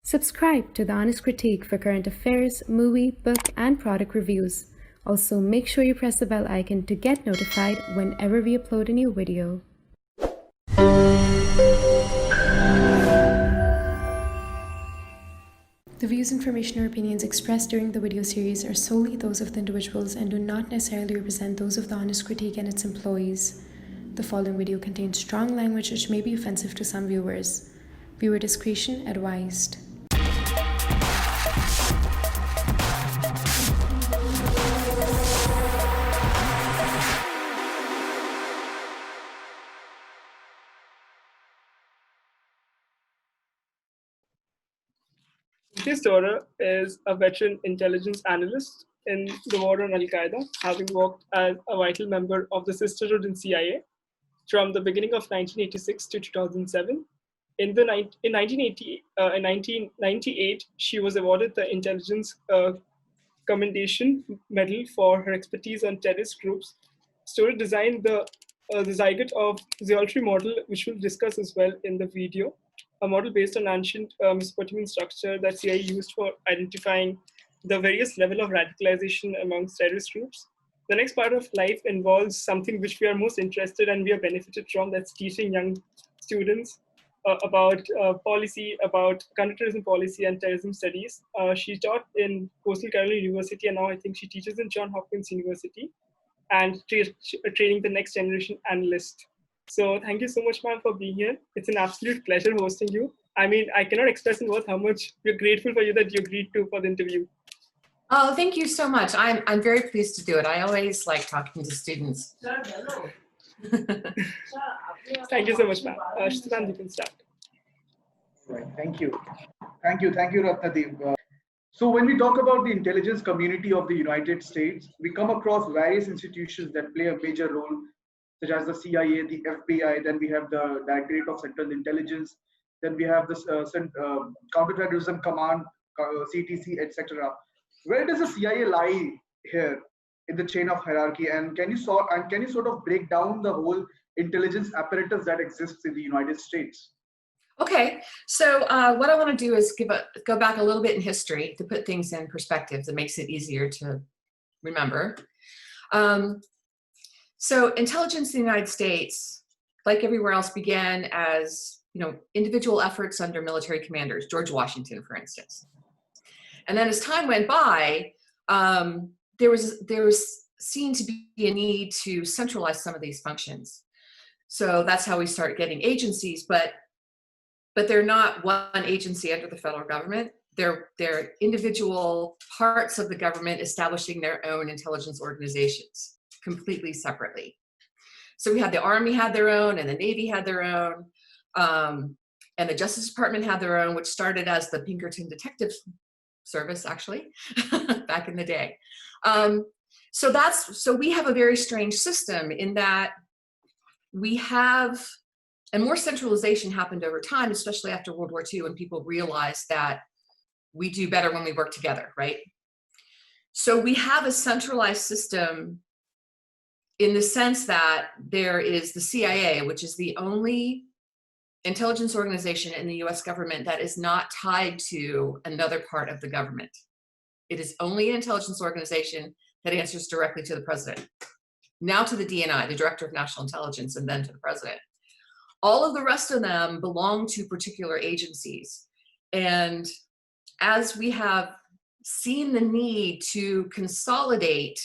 Subscribe to The Honest Critique for current affairs, movie, book, and product reviews. Also, make sure you press the bell icon to get notified whenever we upload a new video. The views, information, or opinions expressed during the video series are solely those of the individuals and do not necessarily represent those of The Honest Critique and its employees. The following video contains strong language which may be offensive to some viewers. Viewer discretion advised. Cynthia Storer is a veteran intelligence analyst in the war on al-Qaeda, having worked as a vital member of the Sisterhood in CIA from the beginning of 1986 to 2007. In 1998, she was awarded the Intelligence Commendation Medal for her expertise on terrorist groups. Storer designed the Ziggurat of Zealotry model, which we'll discuss as well in the video, a model based on ancient Mesopotamian structure that CIA used for identifying the various level of radicalization amongst terrorist groups. The next part of life involves something which we are most interested and we have benefited from, that's teaching young students about policy, about counter-terrorism policy and terrorism studies. She taught in Coastal Carolina University, and now I think she teaches in Johns Hopkins University and training the next generation analyst. So thank you so much, ma'am, for being here. It's an absolute pleasure hosting you. I mean, I cannot express in words how much we're grateful for you that you agreed to for the interview. Oh, thank you so much. I'm very pleased to do it. I always like talking to students. Thank you so much, ma'am. Siddhant, you can start. Right. Thank you, Ratnadeep. So when we talk about the intelligence community of the United States, we come across various institutions that play a major role, such as the CIA, the FBI, then we have the Directorate of Central Intelligence, then we have the Counter-Terrorism Command, CTC, etc. Where does the CIA lie here in the chain of hierarchy, and can you sort of break down the whole intelligence apparatus that exists in the United States? Okay, so what I want to do is go back a little bit in history to put things in perspective that makes it easier to remember. So intelligence in the United States, like everywhere else, began as individual efforts under military commanders, George Washington, for instance. And then as time went by, there was seen to be a need to centralize some of these functions. So that's how we start getting agencies, but they're not one agency under the federal government. They're individual parts of the government establishing their own intelligence organizations completely separately. So we had the Army had their own, and the Navy had their own, and the Justice Department had their own, which started as the Pinkerton Detective Service, actually, back in the day. So we have a very strange system in that we have, and more centralization happened over time, especially after World War II, when people realized that we do better when we work together, right? So we have a centralized system in the sense that there is the CIA, which is the only intelligence organization in the US government that is not tied to another part of the government. It is only an intelligence organization that answers directly to the president. Now to the DNI, the Director of National Intelligence, and then to the president. All of the rest of them belong to particular agencies. And as we have seen the need to consolidate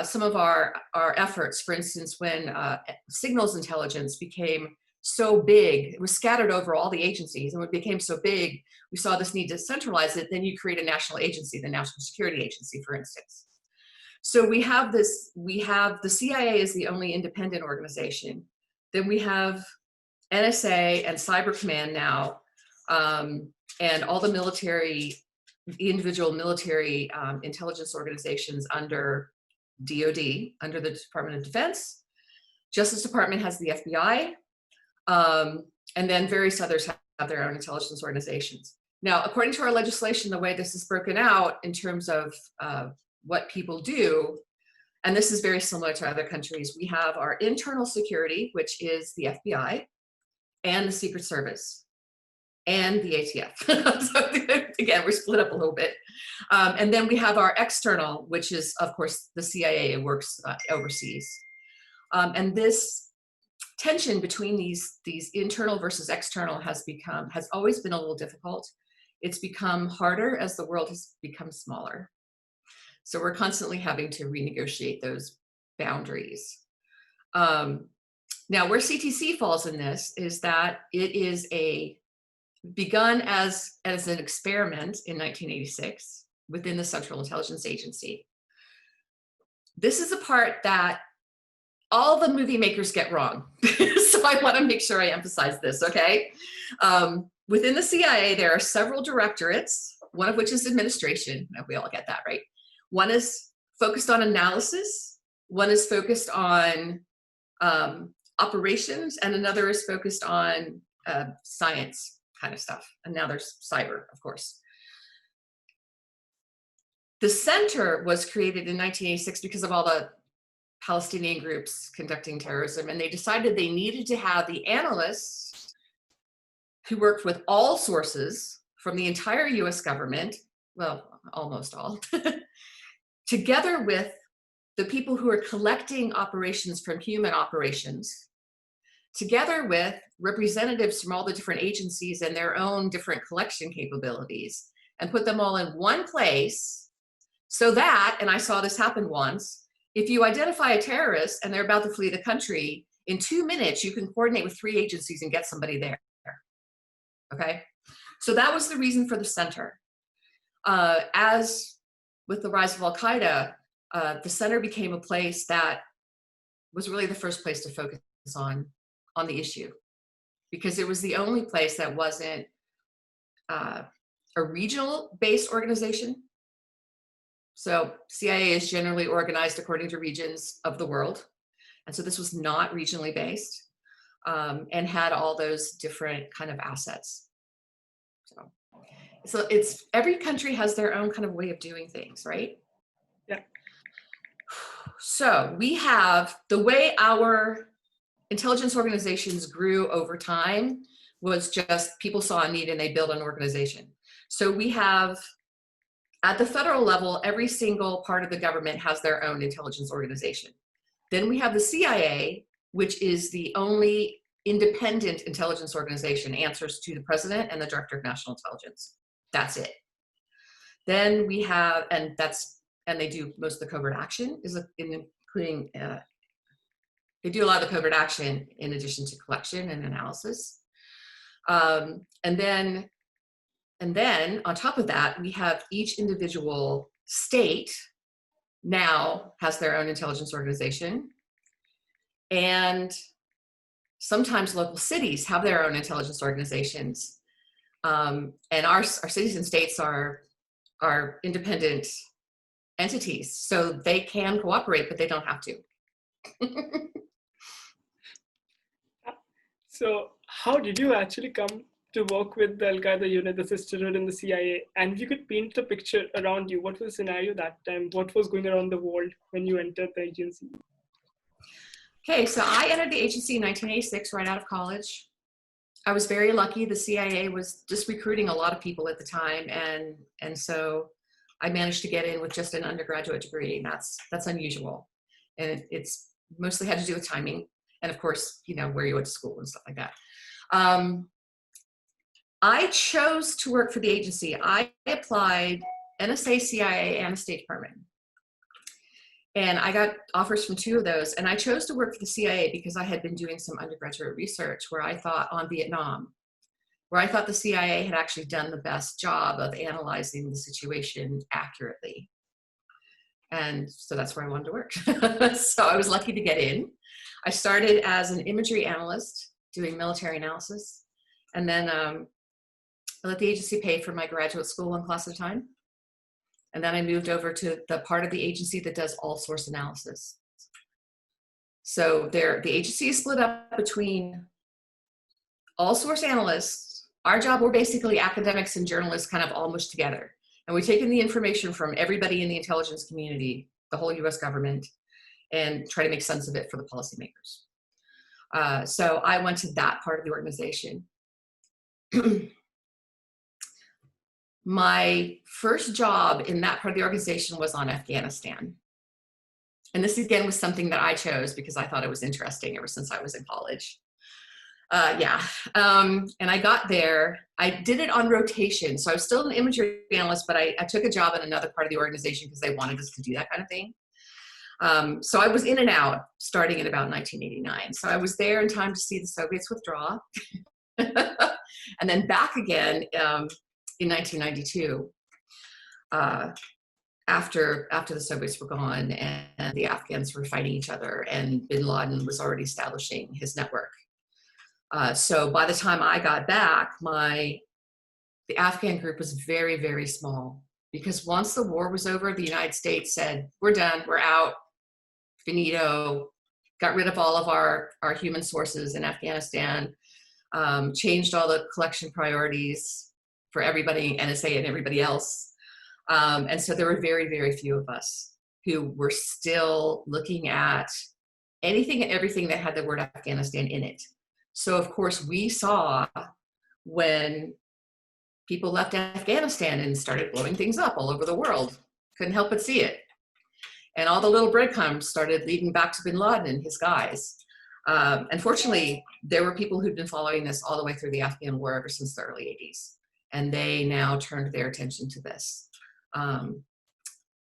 some of our efforts, for instance, when signals intelligence became so big, it was scattered over all the agencies, and when it became so big, we saw this need to centralize it. Then you create a national agency, the National Security Agency, for instance. So we have the CIA is the only independent organization. Then we have NSA and Cyber Command now, and all the individual military intelligence organizations under DOD, under the Department of Defense. Justice Department has the FBI, and then various others have their own intelligence organizations. Now, according to our legislation, the way this is broken out in terms of what people do, and this is very similar to other countries, we have our internal security, which is the FBI and the Secret Service. and the ATF. So again, we're split up a little bit. And then we have our external, which is, of course, the CIA works overseas. And this tension between these internal versus external has always been a little difficult. It's become harder as the world has become smaller. So we're constantly having to renegotiate those boundaries. Now, where CTC falls in this is that it is begun as an experiment in 1986 within the Central Intelligence Agency. This is a part that all the movie makers get wrong. So I want to make sure I emphasize this, okay? Within the CIA, there are several directorates, one of which is administration. We all get that, right? One is focused on analysis, one is focused on operations, and another is focused on science kind of stuff. And now there's cyber, of course. The center was created in 1986 because of all the Palestinian groups conducting terrorism, and they decided they needed to have the analysts who worked with all sources from the entire US government, well, almost all, together with the people who are collecting operations from human operations, together with representatives from all the different agencies and their own different collection capabilities, and put them all in one place so that, and I saw this happen once, if you identify a terrorist and they're about to flee the country, in 2 minutes, you can coordinate with 3 agencies and get somebody there, okay? So that was the reason for the center. As with the rise of al-Qaeda, the center became a place that was really the first place to focus on the issue, because it was the only place that wasn't a regional-based organization. So CIA is generally organized according to regions of the world. And so this was not regionally based, and had all those different kind of assets. So it's, every country has their own kind of way of doing things, right? Yeah. So we have, the way our intelligence organizations grew over time was just people saw a need and they built an organization. So we have, at the federal level, every single part of the government has their own intelligence organization. Then we have the CIA, which is the only independent intelligence organization, answers to the president and the director of national intelligence. That's it. Then we have, and they do most of the covert action, including, they do a lot of the covert action in addition to collection and analysis. And then on top of that, we have each individual state now has their own intelligence organization. And sometimes local cities have their own intelligence organizations. And our cities and states are independent entities, so they can cooperate, but they don't have to. So how did you actually come to work with the al-Qaeda unit, the Sisterhood, and the CIA? And if you could paint a picture around you, what was the scenario that time? What was going around the world when you entered the agency? Okay, so I entered the agency in 1986, right out of college. I was very lucky. The CIA was just recruiting a lot of people at the time, and so I managed to get in with just an undergraduate degree, and that's unusual. And it's mostly had to do with timing, and of course, you know, where you went to school and stuff like that. I chose to work for the agency. I applied NSA, CIA, and a State Department. And I got offers from 2 of those. And I chose to work for the CIA because I had been doing some undergraduate research where I thought on Vietnam, where I thought the CIA had actually done the best job of analyzing the situation accurately. And so that's where I wanted to work. So I was lucky to get in. I started as an imagery analyst doing military analysis. And then I let the agency pay for my graduate school 1 class at a time. And then I moved over to the part of the agency that does all source analysis. So the agency is split up between all source analysts. Our job, we're basically academics and journalists kind of all mushed together. And we take in the information from everybody in the intelligence community, the whole US government, and try to make sense of it for the policymakers. So I went to that part of the organization. my first job in that part of the organization was on Afghanistan. And this again was something that I chose because I thought it was interesting ever since I was in college. And I got there, I did it on rotation. So I was still an imagery analyst, but I took a job in another part of the organization because they wanted us to do that kind of thing. So I was in and out starting in about 1989. So I was there in time to see the Soviets withdraw and then back again in 1992 after the Soviets were gone and the Afghans were fighting each other and bin Laden was already establishing his network. So by the time I got back, the Afghan group was very, very small because once the war was over, the United States said, we're done, we're out, finito, got rid of all of our human sources in Afghanistan, changed all the collection priorities for everybody, NSA and everybody else. And so there were very, very few of us who were still looking at anything and everything that had the word Afghanistan in it. So of course we saw when people left Afghanistan and started blowing things up all over the world, couldn't help but see it. And all the little breadcrumbs started leading back to bin Laden and his guys. Unfortunately, there were people who'd been following this all the way through the Afghan war ever since the early 80s. And they now turned their attention to this.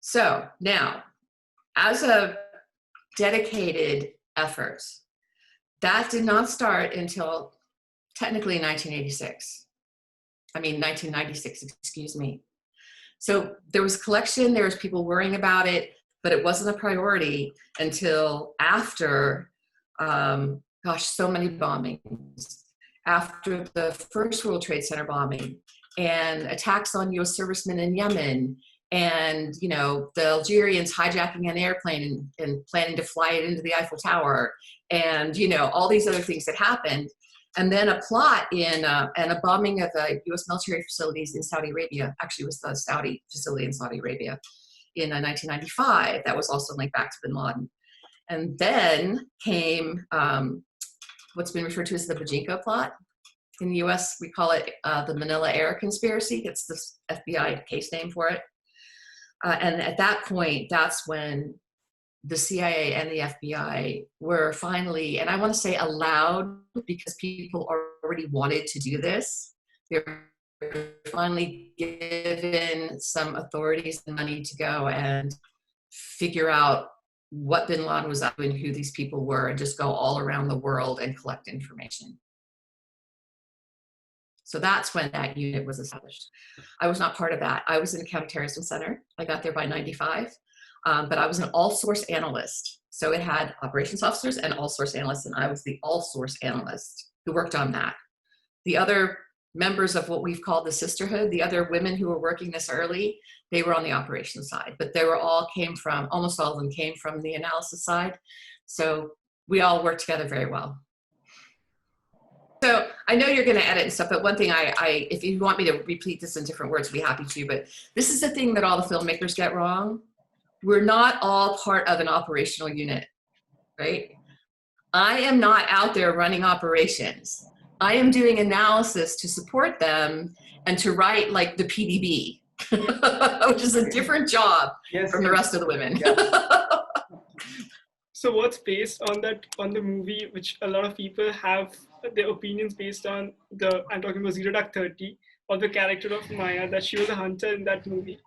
So now, as a dedicated effort, that did not start until technically 1996, excuse me. So there was collection, there was people worrying about it, but it wasn't a priority until after, so many bombings. After the first World Trade Center bombing and attacks on US servicemen in Yemen and, the Algerians hijacking an airplane and planning to fly it into the Eiffel Tower and, all these other things that happened. And then a plot and a bombing of the US military facilities in Saudi Arabia, actually it was the Saudi facility in Saudi Arabia in 1995, that was also linked back to bin Laden. And then came what's been referred to as the Bajinko plot. In the US, we call it the Manila Air Conspiracy. It's the FBI case name for it. And at that point, that's when the CIA and the FBI were finally, and I want to say allowed because people already wanted to do this, they were finally given some authorities the money to go and figure out what bin Laden was up and who these people were and just go all around the world and collect information. So that's when that unit was established. I was not part of that. I was in the Counter-Terrorism Center. I got there by 95, but I was an all-source analyst. So it had operations officers and all-source analysts, and I was the all-source analyst who worked on that. The other members of what we've called the Sisterhood, the other women who were working this early, they were on the operations side, but almost all of them came from the analysis side. So we all worked together very well. So I know you're going to edit and stuff, but one thing if you want me to repeat this in different words, I'd be happy to, but this is the thing that all the filmmakers get wrong. We're not all part of an operational unit, right? I am not out there running operations. I am doing analysis to support them and to write like the PDB, which is a different job from the rest of the women. So what's based on the movie, which a lot of people have their opinions based on I'm talking about 0-30, or the character of Maya, that she was a hunter in that movie.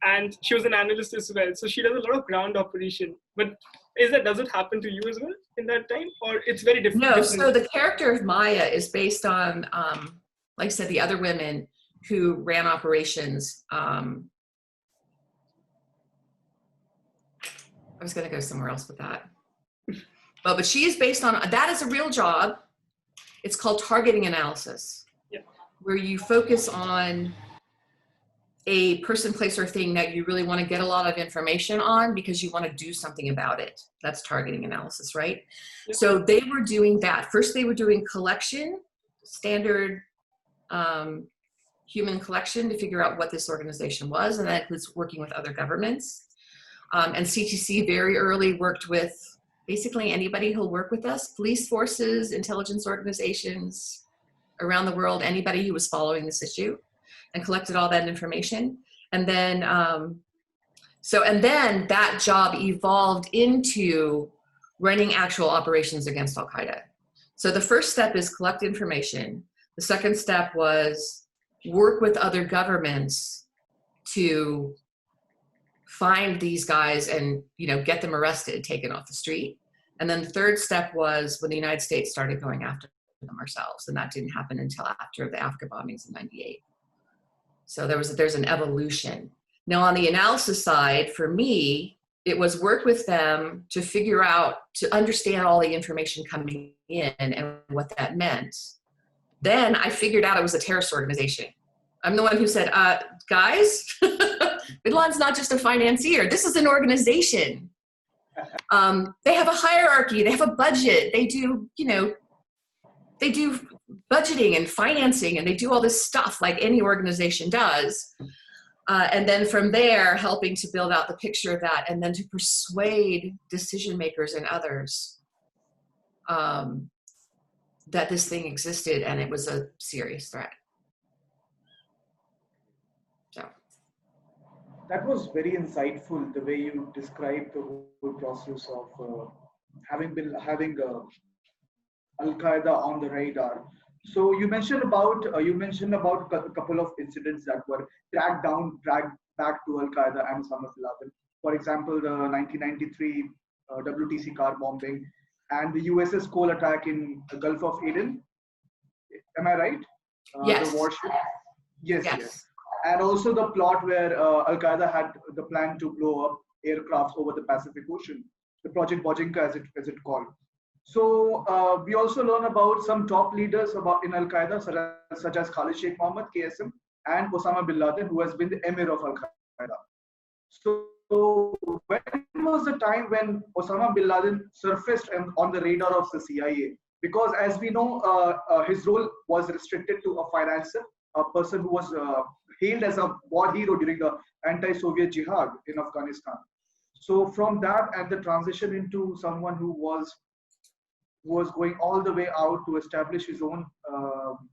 And she was an analyst as well. So she does a lot of ground operation. But does it happen to you as well in that time? Or it's very different? No, so the character of Maya is based on, like I said, the other women who ran operations. I was going to go somewhere else with that. But she is based on, that is a real job. It's called targeting analysis, where you focus on a person, place, or thing that you really want to get a lot of information on because you want to do something about it. That's targeting analysis, right? Yep. So they were doing that. First, they were doing collection, standard human collection to figure out what this organization was, and that was working with other governments. And CTC very early worked with basically anybody who'll work with us, police forces, intelligence organizations around the world, anybody who was following this issue. and collected all that information. And then, and then that job evolved into running actual operations against al-Qaeda. So the first step is collect information. The second step was work with other governments to find these guys and, you know, get them arrested, taken off the street. And then the third step was when the United States started going after them ourselves, and that didn't happen until after the Africa bombings in '98. So there's an evolution. Now on the analysis side, for me, it was work with them to figure out, to understand all the information coming in and what that meant. Then I figured out it was a terrorist organization. I'm the one who said, guys, Bin Laden's not just a financier. This is an organization. They have a hierarchy. They have a budget. They do, you know, they do budgeting and financing, and they do all this stuff like any organization does. And then from there, helping to build out the picture of that, and then to persuade decision makers and others that this thing existed and it was a serious threat. So. That was very insightful, the way you described the whole process of having al-Qaeda on the radar. So you mentioned about a couple of incidents that were dragged back to al-Qaeda and Osama bin Laden. For example, the 1993 WTC car bombing and the USS Cole attack in the Gulf of Aden. Am I right? Yes. The warship. Yes, Yes. yes. And also the plot where al-Qaeda had the plan to blow up aircrafts over the Pacific Ocean, the Project Bojinka as it called. So we also learn about some top leaders in al-Qaeda, such as Khalid Sheikh Mohammed, KSM, and Osama bin Laden, who has been the emir of al-Qaeda. So when was the time when Osama bin Laden surfaced on the radar of the CIA? Because as we know, his role was restricted to a financer, a person who was hailed as a war hero during the anti-Soviet jihad in Afghanistan. So from that and the transition into someone who was going all the way out to establish his own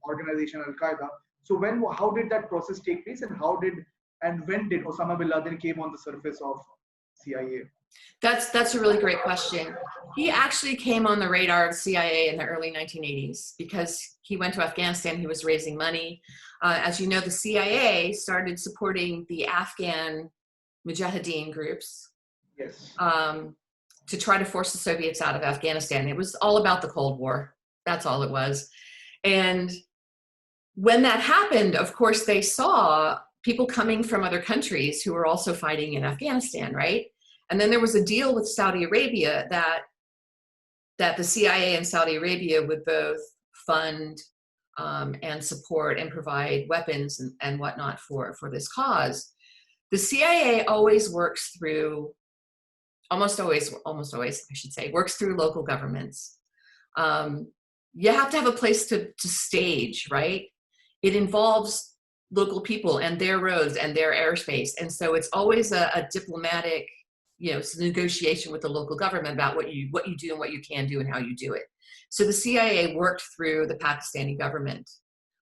organization, al-Qaeda. So how did that process take place, and when did Osama bin Laden came on the surface of CIA? That's a really great question. He actually came on the radar of CIA in the early 1980s because he went to Afghanistan. He was raising money. As you know, the CIA started supporting the Afghan Mujahideen groups. Yes. To try to force the Soviets out of Afghanistan. It was all about the Cold War. That's all it was. And when that happened, of course, they saw people coming from other countries who were also fighting in Afghanistan, right? And then there was a deal with Saudi Arabia that the CIA and Saudi Arabia would both fund and support and provide weapons and whatnot for this cause. The CIA always works through, almost always, I should say, works through local governments. You have to have a place to stage, right? It involves local people and their roads and their airspace. And so it's always a diplomatic, negotiation with the local government about what you do and what you can do and how you do it. So the CIA worked through the Pakistani government,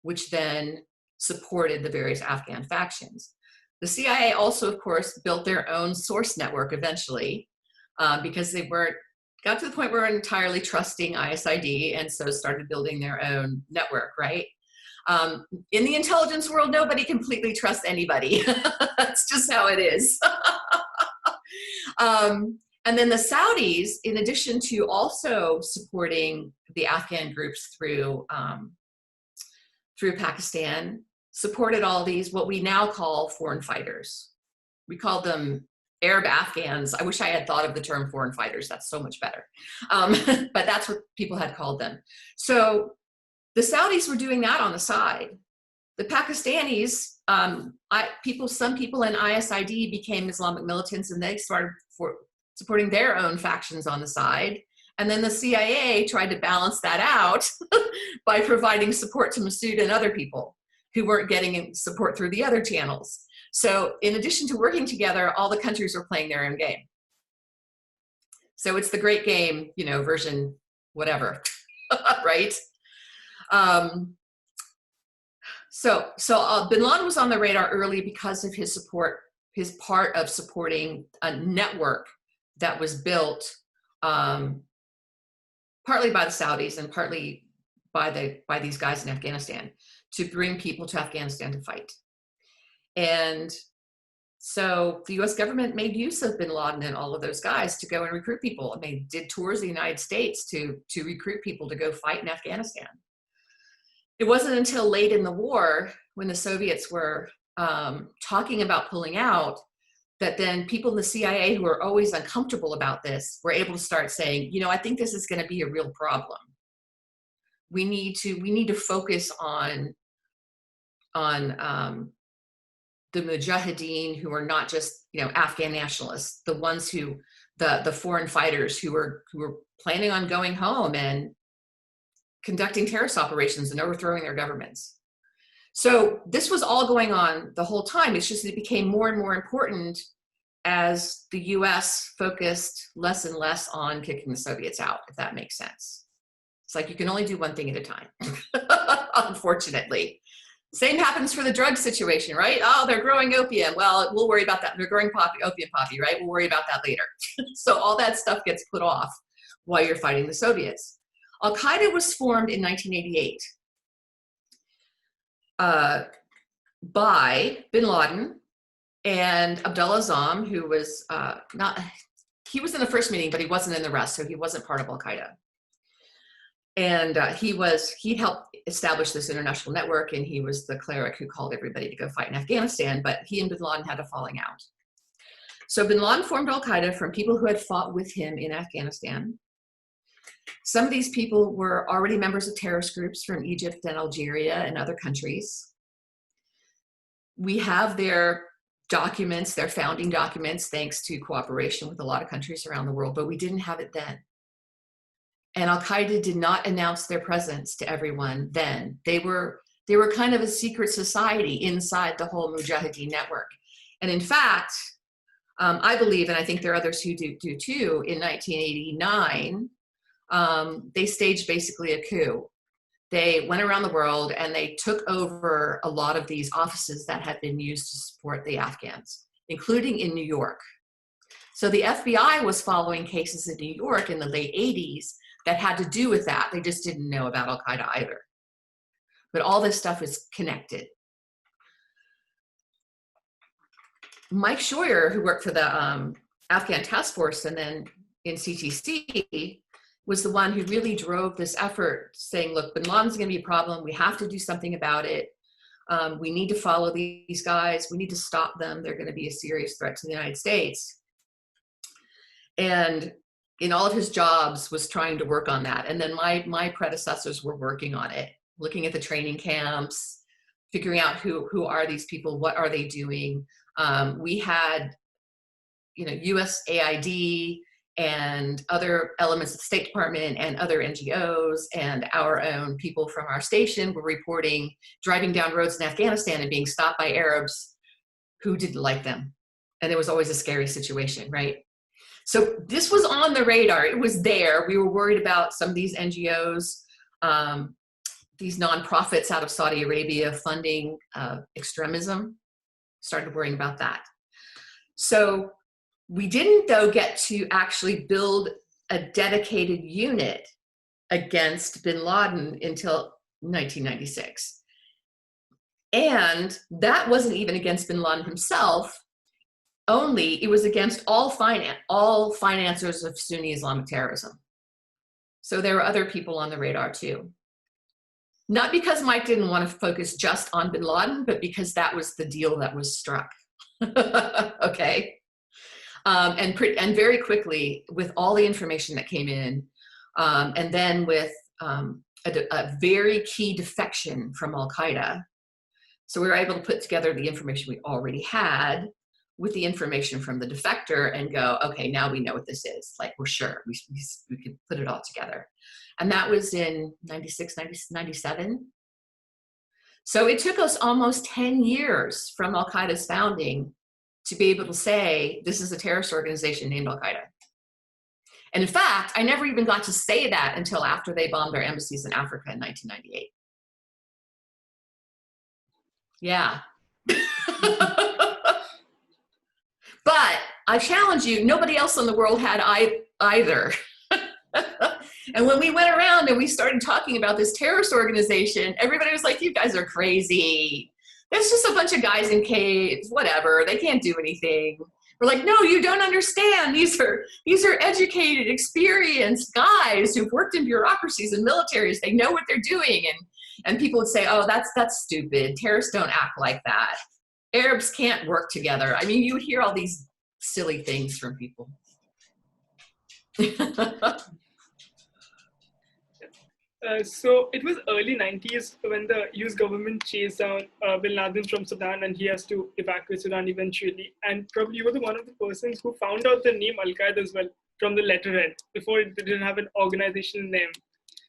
which then supported the various Afghan factions. The CIA also, of course, built their own source network eventually, because they got to the point where they were entirely trusting ISID, and so started building their own network, right? In the intelligence world, nobody completely trusts anybody. That's just how it is. And then the Saudis, in addition to also supporting the Afghan groups through Pakistan, supported all these, what we now call foreign fighters. We call them Arab Afghans. I wish I had thought of the term foreign fighters. That's so much better. But that's what people had called them. So the Saudis were doing that on the side. The Pakistanis, some people in ISID became Islamic militants, and they started supporting their own factions on the side. And then the CIA tried to balance that out by providing support to Masood and other people who weren't getting support through the other channels. So in addition to working together, all the countries were playing their own game. So it's the great game, version whatever, right? So Bin Laden was on the radar early because of his part of supporting a network that was built partly by the Saudis and partly by these guys in Afghanistan to bring people to Afghanistan to fight. And so the US government made use of Bin Laden and all of those guys to go and recruit people. And they did tours of the United States to recruit people to go fight in Afghanistan. It wasn't until late in the war, when the Soviets were talking about pulling out, that then people in the CIA who were always uncomfortable about this were able to start saying, I think this is going to be a real problem. We need to focus on the mujahideen, who are not just Afghan nationalists, the ones who the foreign fighters who were planning on going home and conducting terrorist operations and overthrowing their governments. So this was all going on the whole time. It's just that it became more and more important as the US focused less and less on kicking the Soviets out, if that makes sense. It's like you can only do one thing at a time, unfortunately. Same happens for the drug situation, right? Oh, they're growing opium. Well, we'll worry about that. They're growing opium poppy, right? We'll worry about that later. So all that stuff gets put off while you're fighting the Soviets. Al-Qaeda was formed in 1988 by Bin Laden and Abdullah Azzam, who was he was in the first meeting, but he wasn't in the rest, so he wasn't part of Al-Qaeda. And he helped establish this international network, and he was the cleric who called everybody to go fight in Afghanistan, but he and Bin Laden had a falling out. So Bin Laden formed Al-Qaeda from people who had fought with him in Afghanistan. Some of these people were already members of terrorist groups from Egypt and Algeria and other countries. We have their documents, their founding documents, thanks to cooperation with a lot of countries around the world, but we didn't have it then. And Al-Qaeda did not announce their presence to everyone then. They were kind of a secret society inside the whole Mujahideen network. And in fact, I believe, and I think there are others who do too, in 1989, they staged basically a coup. They went around the world and they took over a lot of these offices that had been used to support the Afghans, including in New York. So the FBI was following cases in New York in the late 80s that had to do with that. They just didn't know about Al-Qaeda either. But all this stuff is connected. Mike Scheuer, who worked for the Afghan task force and then in CTC, was the one who really drove this effort, saying, look, Bin Laden's going to be a problem. We have to do something about it. We need to follow these guys. We need to stop them. They're going to be a serious threat to the United States. And in all of his jobs was trying to work on that. And then my predecessors were working on it, looking at the training camps, figuring out who are these people, what are they doing. We had, USAID and other elements of the State Department and other NGOs and our own people from our station were reporting driving down roads in Afghanistan and being stopped by Arabs who didn't like them. And it was always a scary situation, right? So this was on the radar. It was there. We were worried about some of these NGOs, these nonprofits out of Saudi Arabia funding extremism. Started worrying about that. So we didn't, though, get to actually build a dedicated unit against Bin Laden until 1996. And that wasn't even against Bin Laden himself only, it was against all financiers of Sunni Islamic terrorism. So there were other people on the radar too. Not because Mike didn't want to focus just on Bin Laden, but because that was the deal that was struck. Okay. And very quickly, with all the information that came in, and then with a very key defection from Al-Qaeda, so we were able to put together the information we already had with the information from the defector and go, okay, now we know what this is. Like, we're sure we could put it all together. And that was in 96, 97. So it took us almost 10 years from Al-Qaeda's founding to be able to say, this is a terrorist organization named Al-Qaeda. And in fact, I never even got to say that until after they bombed our embassies in Africa in 1998. Yeah. But I challenge you, nobody else in the world had either. And when we went around and we started talking about this terrorist organization, everybody was like, you guys are crazy. It's just a bunch of guys in caves, whatever. They can't do anything. We're like, no, you don't understand. These are educated, experienced guys who've worked in bureaucracies and militaries. They know what they're doing. And people would say, oh, that's stupid. Terrorists don't act like that. Arabs can't work together. I mean, you would hear all these silly things from people. So it was early 90s when the US government chased down bin Laden from Sudan, and he has to evacuate Sudan eventually. And probably you were one of the persons who found out the name al-Qaeda as well from the letterhead before it didn't have an organizational name.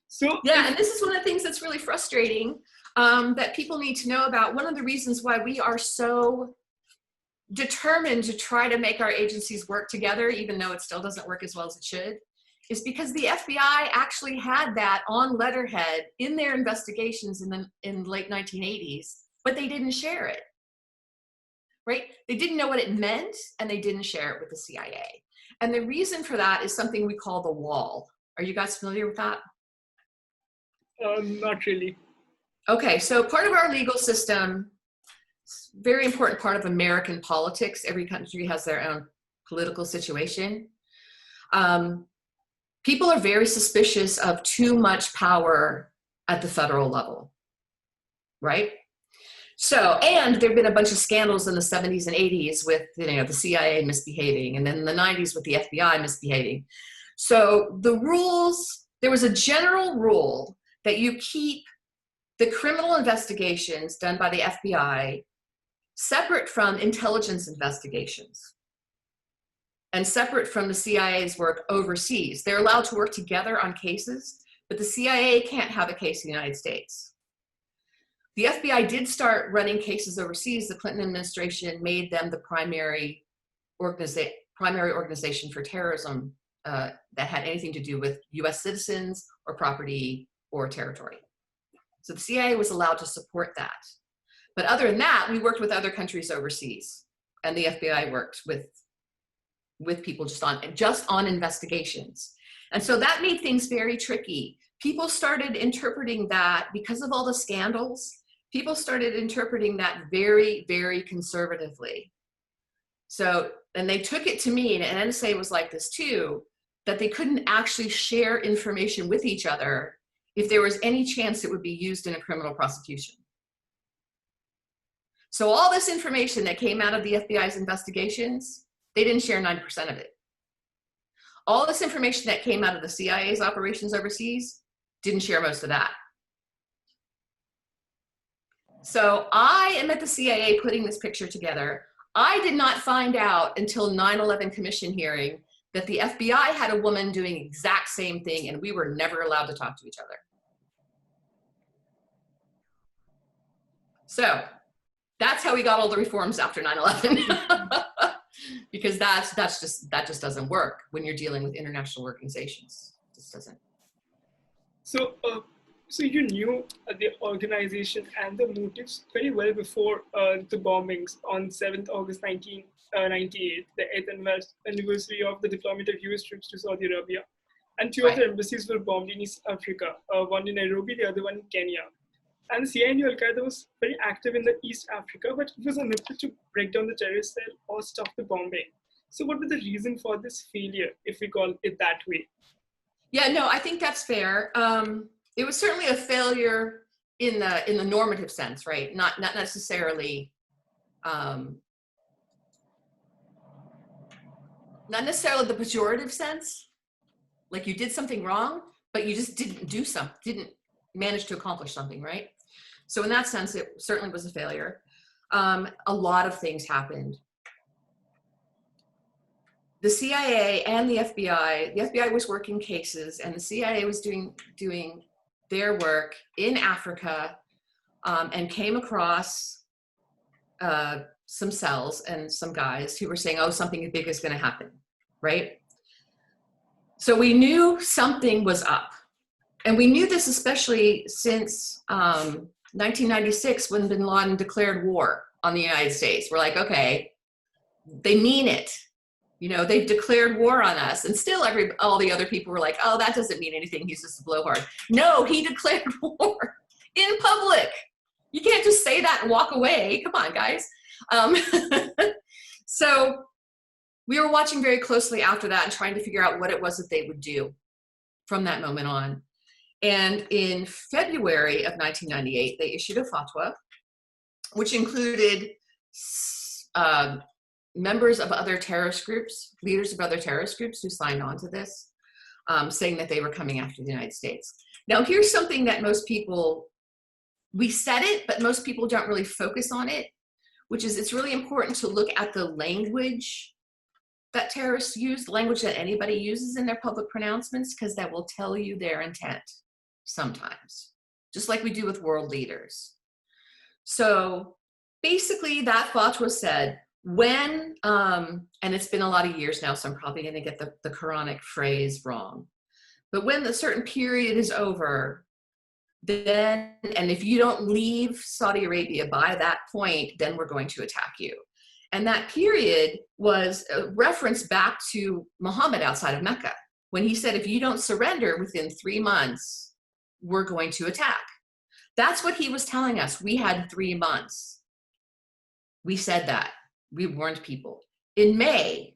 So yeah, and this is one of the things that's really frustrating that people need to know about. One of the reasons why we are so determined to try to make our agencies work together, even though it still doesn't work as well as it should, is because the FBI actually had that on letterhead in their investigations in the late 1980s, but they didn't share it, right? They didn't know what it meant, and they didn't share it with the CIA. And the reason for that is something we call the wall. Are you guys familiar with that? Not really. Okay, so part of our legal system, very important part of American politics, every country has their own political situation. People are very suspicious of too much power at the federal level, right? So, and there've been a bunch of scandals in the 70s and 80s with, the CIA misbehaving, and then in the 90s with the FBI misbehaving. So the rules, there was a general rule that you keep the criminal investigations done by the FBI separate from intelligence investigations and separate from the CIA's work overseas. They're allowed to work together on cases, but the CIA can't have a case in the United States. The FBI did start running cases overseas. The Clinton administration made them the primary organization for terrorism that had anything to do with US citizens or property or territory. So the CIA was allowed to support that. But other than that, we worked with other countries overseas, and the FBI worked with people just on investigations. And so that made things very tricky. People started interpreting that, because of all the scandals, people started interpreting that very, very conservatively. So, and they took it to mean, and NSA was like this too, that they couldn't actually share information with each other if there was any chance it would be used in a criminal prosecution. So all this information that came out of the FBI's investigations, they didn't share 90% of it. All this information that came out of the CIA's operations overseas, didn't share most of that. So I am at the CIA putting this picture together. I did not find out until 9/11 commission hearing that the FBI had a woman doing the exact same thing, and we were never allowed to talk to each other. So that's how we got all the reforms after 9/11. Because that just doesn't work when you're dealing with international organizations. It just doesn't. So, so you knew the organization and the motives very well before the bombings on 7th August 1998, the 8th anniversary of the deployment of US troops to Saudi Arabia. And two other embassies were bombed in East Africa, one in Nairobi, the other one in Kenya. And the CIA knew al-Qaeda was very active in the East Africa, but it was unable to break down the terrorist cell or stop the bombing. So what was the reason for this failure, if we call it that way? Yeah, no, I think that's fair. It was certainly a failure in the normative sense, right? Not necessarily, not necessarily the pejorative sense, like you did something wrong, but you just didn't manage to accomplish something, right? So in that sense, it certainly was a failure. A lot of things happened. The CIA and the FBI was working cases, and the CIA was doing their work in Africa, and came across some cells and some guys who were saying, oh, something big is going to happen, right? So we knew something was up. And we knew this especially since 1996, when bin Laden declared war on the United States, we're like, okay, they mean it. You know, they've declared war on us. And still all the other people were like, oh, that doesn't mean anything. He's just a blowhard. No, he declared war in public. You can't just say that and walk away. Come on, guys. So we were watching very closely after that and trying to figure out what it was that they would do from that moment on. And in February of 1998, they issued a fatwa, which included members of other terrorist groups, leaders of other terrorist groups who signed on to this, saying that they were coming after the United States. Now, here's something that most people, we said it, but most people don't really focus on it, which is it's really important to look at the language that terrorists use, the language that anybody uses in their public pronouncements, because that will tell you their intent sometimes, just like we do with world leaders. So basically that fatwa said, when, and it's been a lot of years now, so I'm probably going to get the Quranic phrase wrong, but when the certain period is over, then, and if you don't leave Saudi Arabia by that point, then we're going to attack you. And that period was a reference back to Muhammad outside of Mecca, when he said, if you don't surrender within 3 months, we're going to attack. That's what he was telling us. We had 3 months. We said that. We warned people. In May,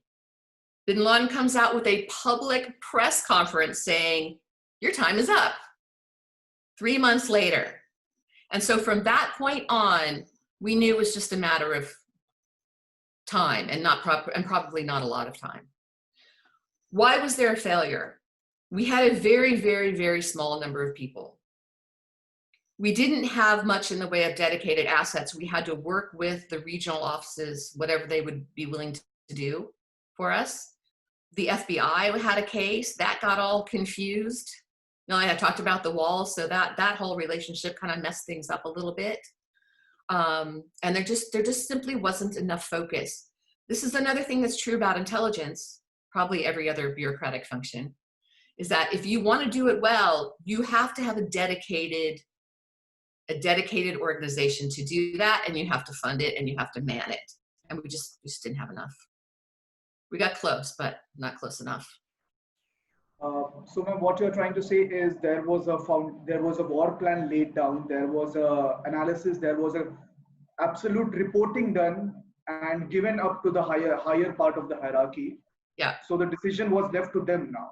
bin Laden comes out with a public press conference saying, your time is up. 3 months later. And so from that point on, we knew it was just a matter of time and probably not a lot of time. Why was there a failure? We had a very, very, very small number of people. We didn't have much in the way of dedicated assets. We had to work with the regional offices, whatever they would be willing to do for us. The FBI had a case that got all confused. Now, I had talked about the wall, so that whole relationship kind of messed things up a little bit. And there just simply wasn't enough focus. This is another thing that's true about intelligence, probably every other bureaucratic function, is that if you want to do it well, you have to have a dedicated organization to do that, and you have to fund it and you have to man it. And we just didn't have enough. We got close, but not close enough. So ma'am, what you're trying to say is there was a war plan laid down, there was a analysis, there was a absolute reporting done and given up to the higher part of the hierarchy. Yeah. So the decision was left to them now.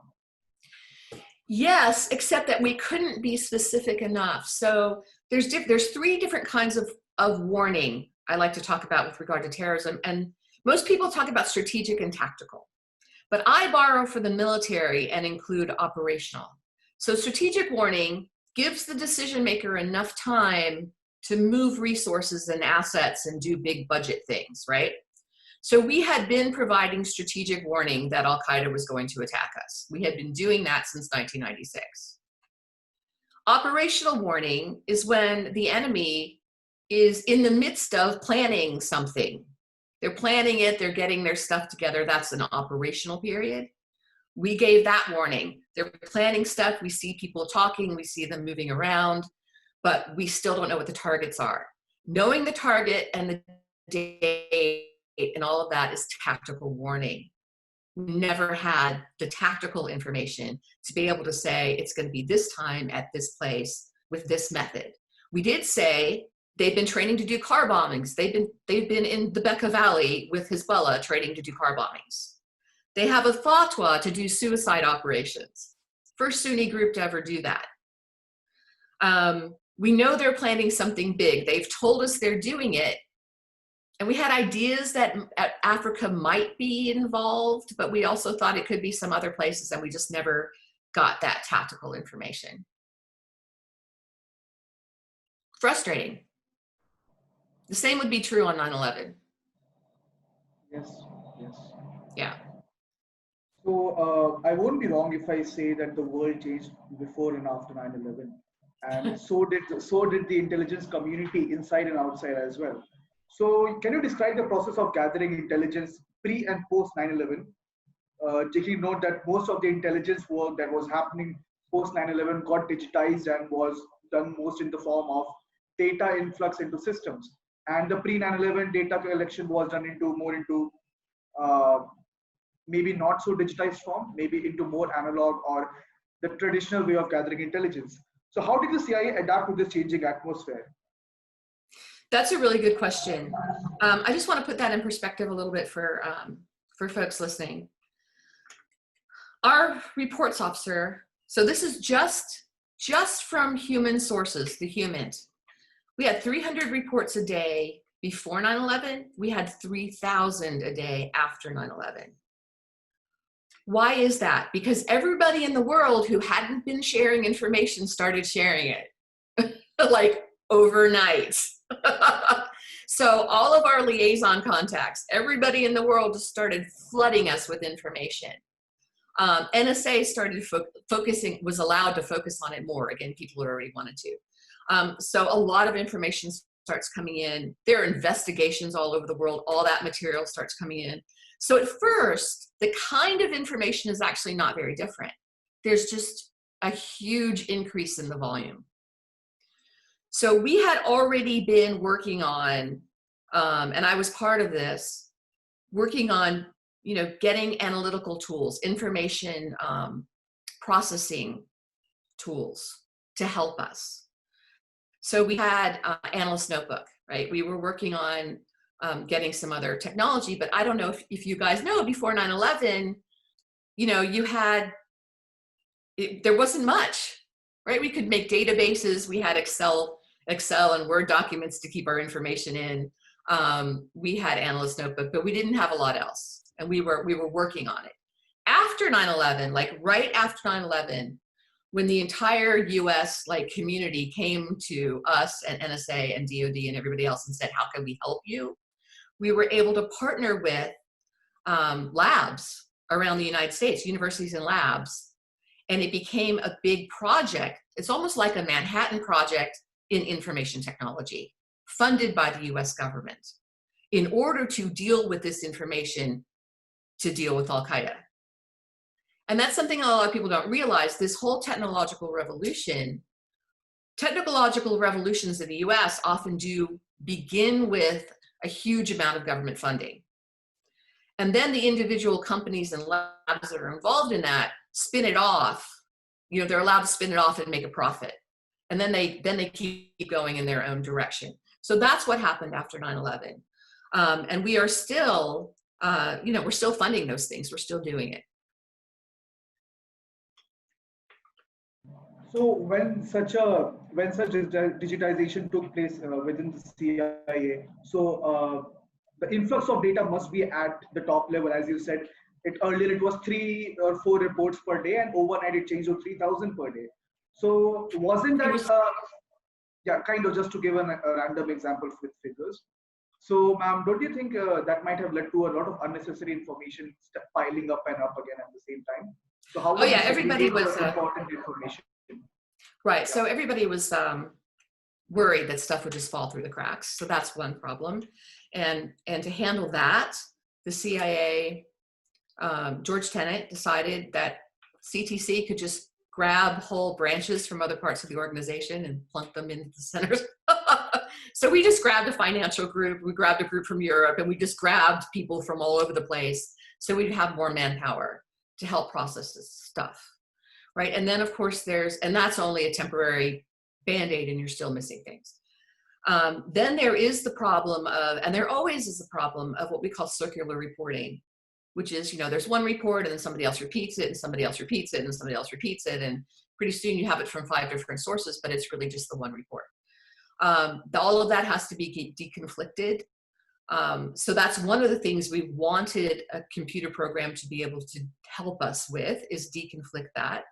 Yes, except that we couldn't be specific enough. So there's 3 different kinds of warning I like to talk about with regard to terrorism. And most people talk about strategic and tactical. But I borrow for the military and include operational. So strategic warning gives the decision maker enough time to move resources and assets and do big budget things, right? So we had been providing strategic warning that al-Qaeda was going to attack us. We had been doing that since 1996. Operational warning is when the enemy is in the midst of planning something. They're planning it, they're getting their stuff together. That's an operational period. We gave that warning. They're planning stuff, we see people talking, we see them moving around, but we still don't know what the targets are. Knowing the target and the date and all of that is tactical warning. We never had the tactical information to be able to say it's going to be this time at this place with this method. We did say they've been training to do car bombings. They've been in the Vacaville with Hezbollah training to do car bombings. They have a fatwa to do suicide operations. First Sunni group to ever do that. We know they're planning something big. They've told us they're doing it. And we had ideas that Africa might be involved, but we also thought it could be some other places, and we just never got that tactical information. Frustrating. The same would be true on 9/11. Yes, yes. Yeah. So I won't be wrong if I say that the world changed before and after 9/11, and so did the intelligence community inside and outside as well. So can you describe the process of gathering intelligence pre and post 9/11? Taking note that most of the intelligence work that was happening post 9/11 got digitized and was done most in the form of data influx into systems. And the pre-9/11 data collection was done into more into maybe not so digitized form, maybe into more analog or the traditional way of gathering intelligence. So how did the CIA adapt to this changing atmosphere? That's a really good question. I just want to put that in perspective a little bit for folks listening. Our reports officer, so this is just from human sources, the HUMINT. We had 300 reports a day before 9/11. We had 3,000 a day after 9/11. Why is that? Because everybody in the world who hadn't been sharing information started sharing it, like overnight. So all of our liaison contacts, everybody in the world just started flooding us with information. NSA started focusing, was allowed to focus on it more. Again, people had already wanted to. So a lot of information starts coming in. There are investigations all over the world. All that material starts coming in. So at first, the kind of information is actually not very different. There's just a huge increase in the volume. So we had already been working on, and I was part of this, working on, you know, getting analytical tools, information processing tools to help us. So we had Analyst Notebook, right? We were working on getting some other technology, but I don't know if you guys know, before 9/11, you know, you had, there wasn't much, right? We could make databases. We had Excel and Word documents to keep our information in. We had Analyst Notebook, but we didn't have a lot else. And we were working on it. After 9/11, like right after 9/11, when the entire US like community came to us and NSA and DOD and everybody else and said, how can we help you? We were able to partner with labs around the United States, universities and labs, and it became a big project. It's almost like a Manhattan Project in information technology, funded by the US government, in order to deal with this information, to deal with al-Qaeda. And that's something a lot of people don't realize. This whole technological revolutions in the US often do begin with a huge amount of government funding. And then the individual companies and labs that are involved in that spin it off. You know, they're allowed to spin it off and make a profit. And then they keep going in their own direction. So that's what happened after 9/11. And we are still, you know, we're still funding those things. We're still doing it. So when such digitization took place within the CIA, so the influx of data must be at the top level, as you said. Earlier it was 3 or 4 reports per day, and overnight it changed to 3,000 per day. So wasn't that yeah, kind of just to give a random example with figures. So, ma'am, don't you think that might have led to a lot of unnecessary information piling up and up again at the same time? So how? Oh yeah, everybody was important information. Right. So everybody was worried that stuff would just fall through the cracks. So that's one problem. And to handle that, the CIA, George Tenet decided that CTC could just grab whole branches from other parts of the organization and plunk them into the centers. So we just grabbed a financial group, we grabbed a group from Europe, and we just grabbed people from all over the place so we'd have more manpower to help process this stuff, right? And then of course and that's only a temporary Band-Aid and you're still missing things. Then there is the problem of, and there always is the problem of what we call circular reporting, which is, you know, there's one report and then somebody else repeats it and somebody else repeats it and somebody else repeats it. And pretty soon you have it from 5 different sources, but it's really just the one report. All of that has to be deconflicted. So that's one of the things we wanted a computer program to be able to help us with, is deconflict that.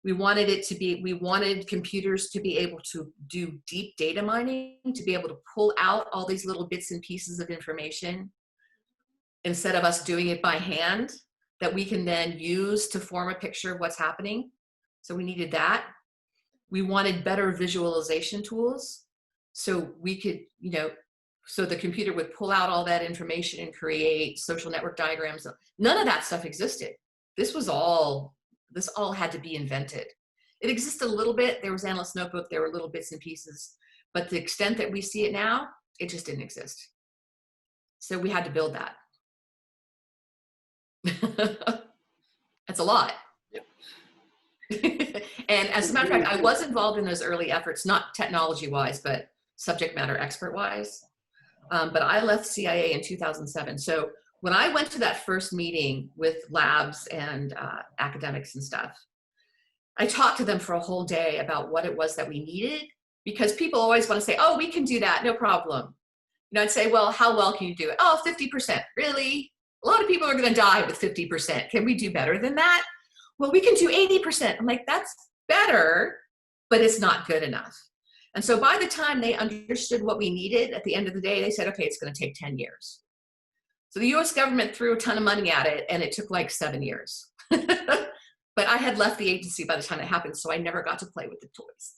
We wanted computers to be able to do deep data mining, to be able to pull out all these little bits and pieces of information instead of us doing it by hand, that we can then use to form a picture of what's happening. So we needed that. We wanted better visualization tools. So we could, you know, so the computer would pull out all that information and create social network diagrams. None of that stuff existed. This all had to be invented. It existed a little bit. There was Analyst Notebook. There were little bits and pieces, but the extent that we see it now, it just didn't exist. So we had to build that. That's a lot. Yep. And as a matter of fact, I was involved in those early efforts, not technology-wise, but subject matter expert-wise. But I left CIA in 2007. So when I went to that first meeting with labs and academics and stuff, I talked to them for a whole day about what it was that we needed, because people always want to say, oh, we can do that, no problem. You know, I'd say, well, how well can you do it? Oh, 50%. Really? A lot of people are going to die with 50%. Can we do better than that? Well, we can do 80%. I'm like, that's better, but it's not good enough. And so by the time they understood what we needed, at the end of the day, they said, okay, it's going to take 10 years. So the US government threw a ton of money at it, and it took like 7 years. But I had left the agency by the time it happened, so I never got to play with the toys.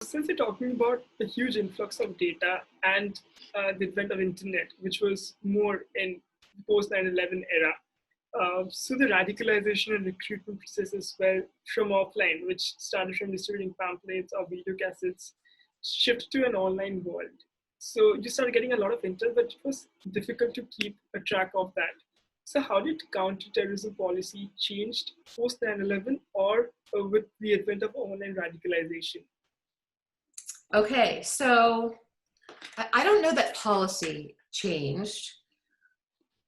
Since we're talking about a huge influx of data and the advent of internet, which was more in post 9/11 era, so the radicalization and recruitment processes were from offline, which started from distributing pamphlets or video cassettes, shifted to an online world. So you started getting a lot of intel, but it was difficult to keep a track of that. So how did counter-terrorism policy changed post 9/11 or with the advent of online radicalization? Okay, so I don't know that policy changed.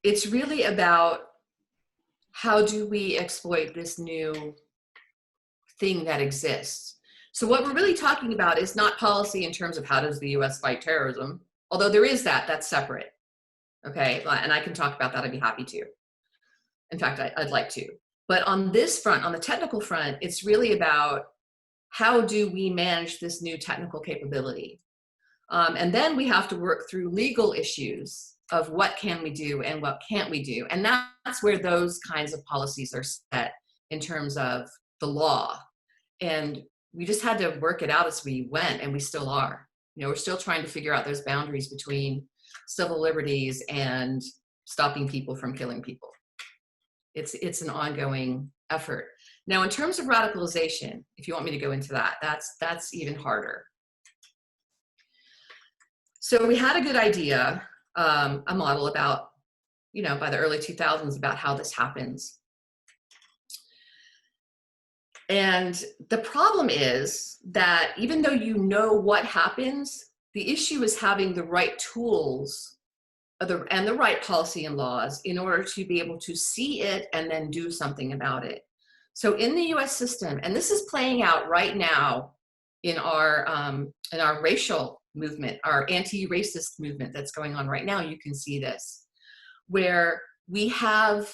It's really about how do we exploit this new thing that exists. So what we're really talking about is not policy in terms of how does the US fight terrorism, although there is that, that's separate. Okay, and I can talk about that, I'd be happy to. In fact, I'd like to. But on this front, on the technical front, it's really about how do we manage this new technical capability? And then we have to work through legal issues of what can we do and what can't we do. And that's where those kinds of policies are set in terms of the law. And we just had to work it out as we went, and we still are. You know, we're still trying to figure out those boundaries between civil liberties and stopping people from killing people. It's an ongoing effort. Now, in terms of radicalization, if you want me to go into that, that's even harder. So we had a good idea, a model about, you know, by the early 2000s about how this happens. And the problem is that even though you know what happens, the issue is having the right tools and the right policy and laws in order to be able to see it and then do something about it. So in the US system, and this is playing out right now in our racial movement, our anti-racist movement that's going on right now, you can see this, where we have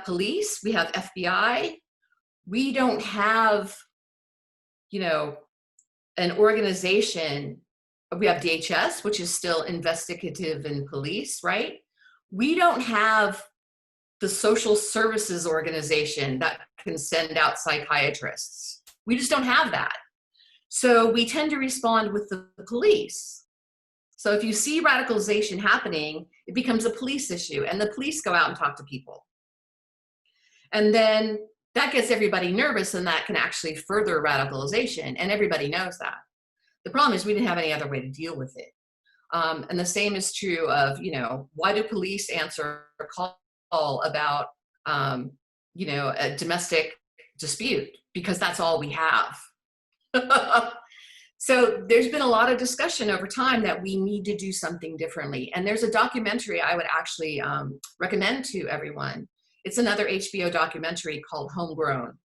police, we have FBI, we don't have, you know, an organization. We have DHS, which is still investigative and police, right? We don't have the social services organization that can send out psychiatrists. We just don't have that. So we tend to respond with the police. So if you see radicalization happening, it becomes a police issue, and the police go out and talk to people. And then that gets everybody nervous, and that can actually further radicalization, and everybody knows that. The problem is we didn't have any other way to deal with it. And the same is true of, you know, why do police answer a call about, you know, a domestic dispute? Because that's all we have. So there's been a lot of discussion over time that we need to do something differently. And there's a documentary I would actually recommend to everyone. It's another HBO documentary called Homegrown.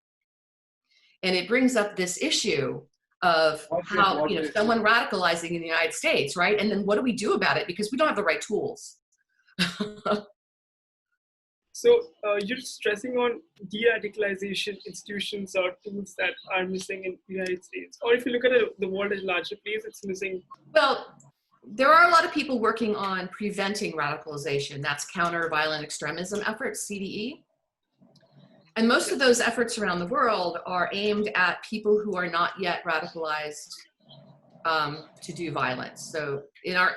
And it brings up this issue of how, you know, someone radicalizing in the United States, right? And then what do we do about it? Because we don't have the right tools. So you're stressing on de-radicalization institutions or tools that are missing in the United States. Or if you look at the world as a larger place, it's missing. Well, there are a lot of people working on preventing radicalization. That's counter-violent extremism efforts, CVE. And most of those efforts around the world are aimed at people who are not yet radicalized to do violence. So in our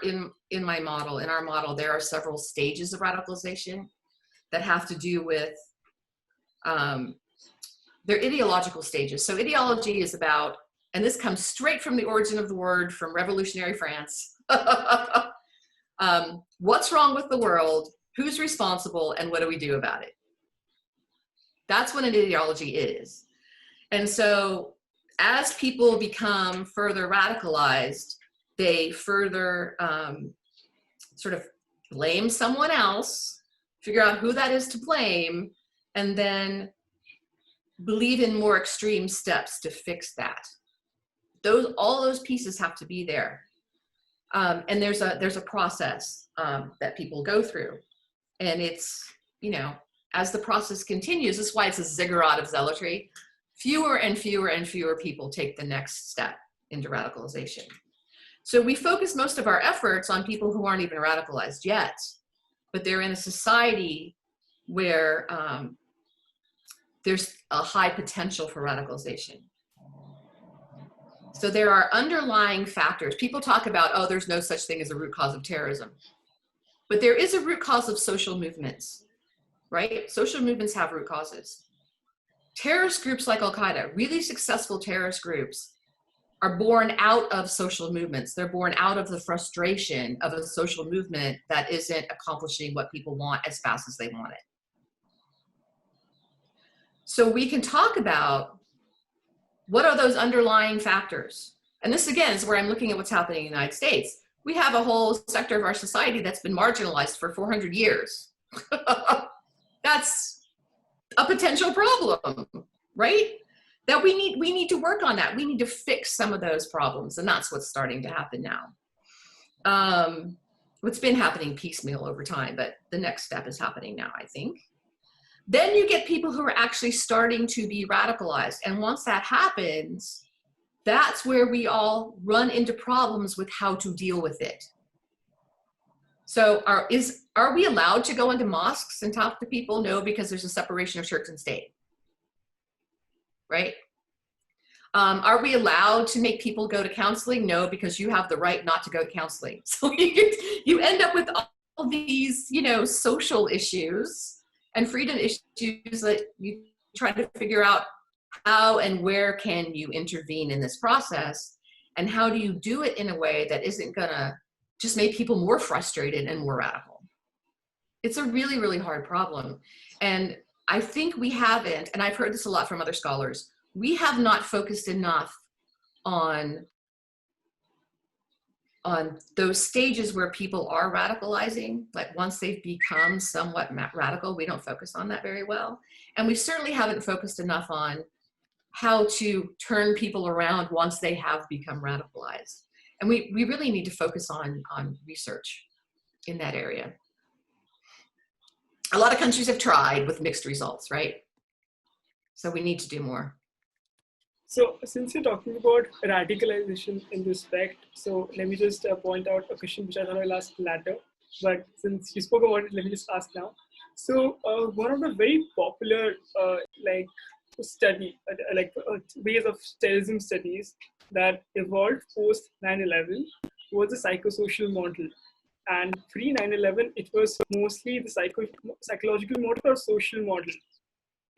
model, there are several stages of radicalization that have to do with their ideological stages. So ideology is about and this comes straight from the origin of the word from revolutionary France. What's wrong with the world? Who's responsible? And what do we do about it? That's what an ideology is. And so as people become further radicalized, they further sort of blame someone else, figure out who that is to blame, and then believe in more extreme steps to fix that. All those pieces have to be there. And there's a process that people go through. And it's, you know, as the process continues, this is why it's a ziggurat of zealotry. Fewer and fewer and fewer people take the next step into radicalization. So we focus most of our efforts on people who aren't even radicalized yet, but they're in a society where there's a high potential for radicalization. So there are underlying factors. People talk about, oh, there's no such thing as a root cause of terrorism. But there is a root cause of social movements, right? Social movements have root causes. Terrorist groups like al-Qaeda, really successful terrorist groups, are born out of social movements. They're born out of the frustration of a social movement that isn't accomplishing what people want as fast as they want it. So we can talk about what are those underlying factors. And this, again, is where I'm looking at what's happening in the United States. We have a whole sector of our society that's been marginalized for 400 years. That's a potential problem, right? That we need to work on that. We need to fix some of those problems, and that's what's starting to happen now. What's been happening piecemeal over time, but the next step is happening now, I think. Then you get people who are actually starting to be radicalized, and once that happens, that's where we all run into problems with how to deal with it. So are we allowed to go into mosques and talk to people? No, because there's a separation of church and state. Right? Are we allowed to make people go to counseling? No, because you have the right not to go to counseling. So you end up with all these, you know, social issues and freedom issues that you try to figure out how and where can you intervene in this process, and how do you do it in a way that isn't gonna just make people more frustrated and more radical. It's a really, really hard problem. And I think we haven't, and I've heard this a lot from other scholars, we have not focused enough on those stages where people are radicalizing. Like once they've become somewhat radical, we don't focus on that very well. And we certainly haven't focused enough on how to turn people around once they have become radicalized. And we really need to focus on research in that area. A lot of countries have tried with mixed results, right? So we need to do more. So since you're talking about radicalization in respect, so let me just point out a question which I thought I'll ask later, but since you spoke about it, let me just ask now. So one of the very popular ways of terrorism studies that evolved post 9/11 was the psychosocial model. And pre 9/11, it was mostly the psychological model or social model.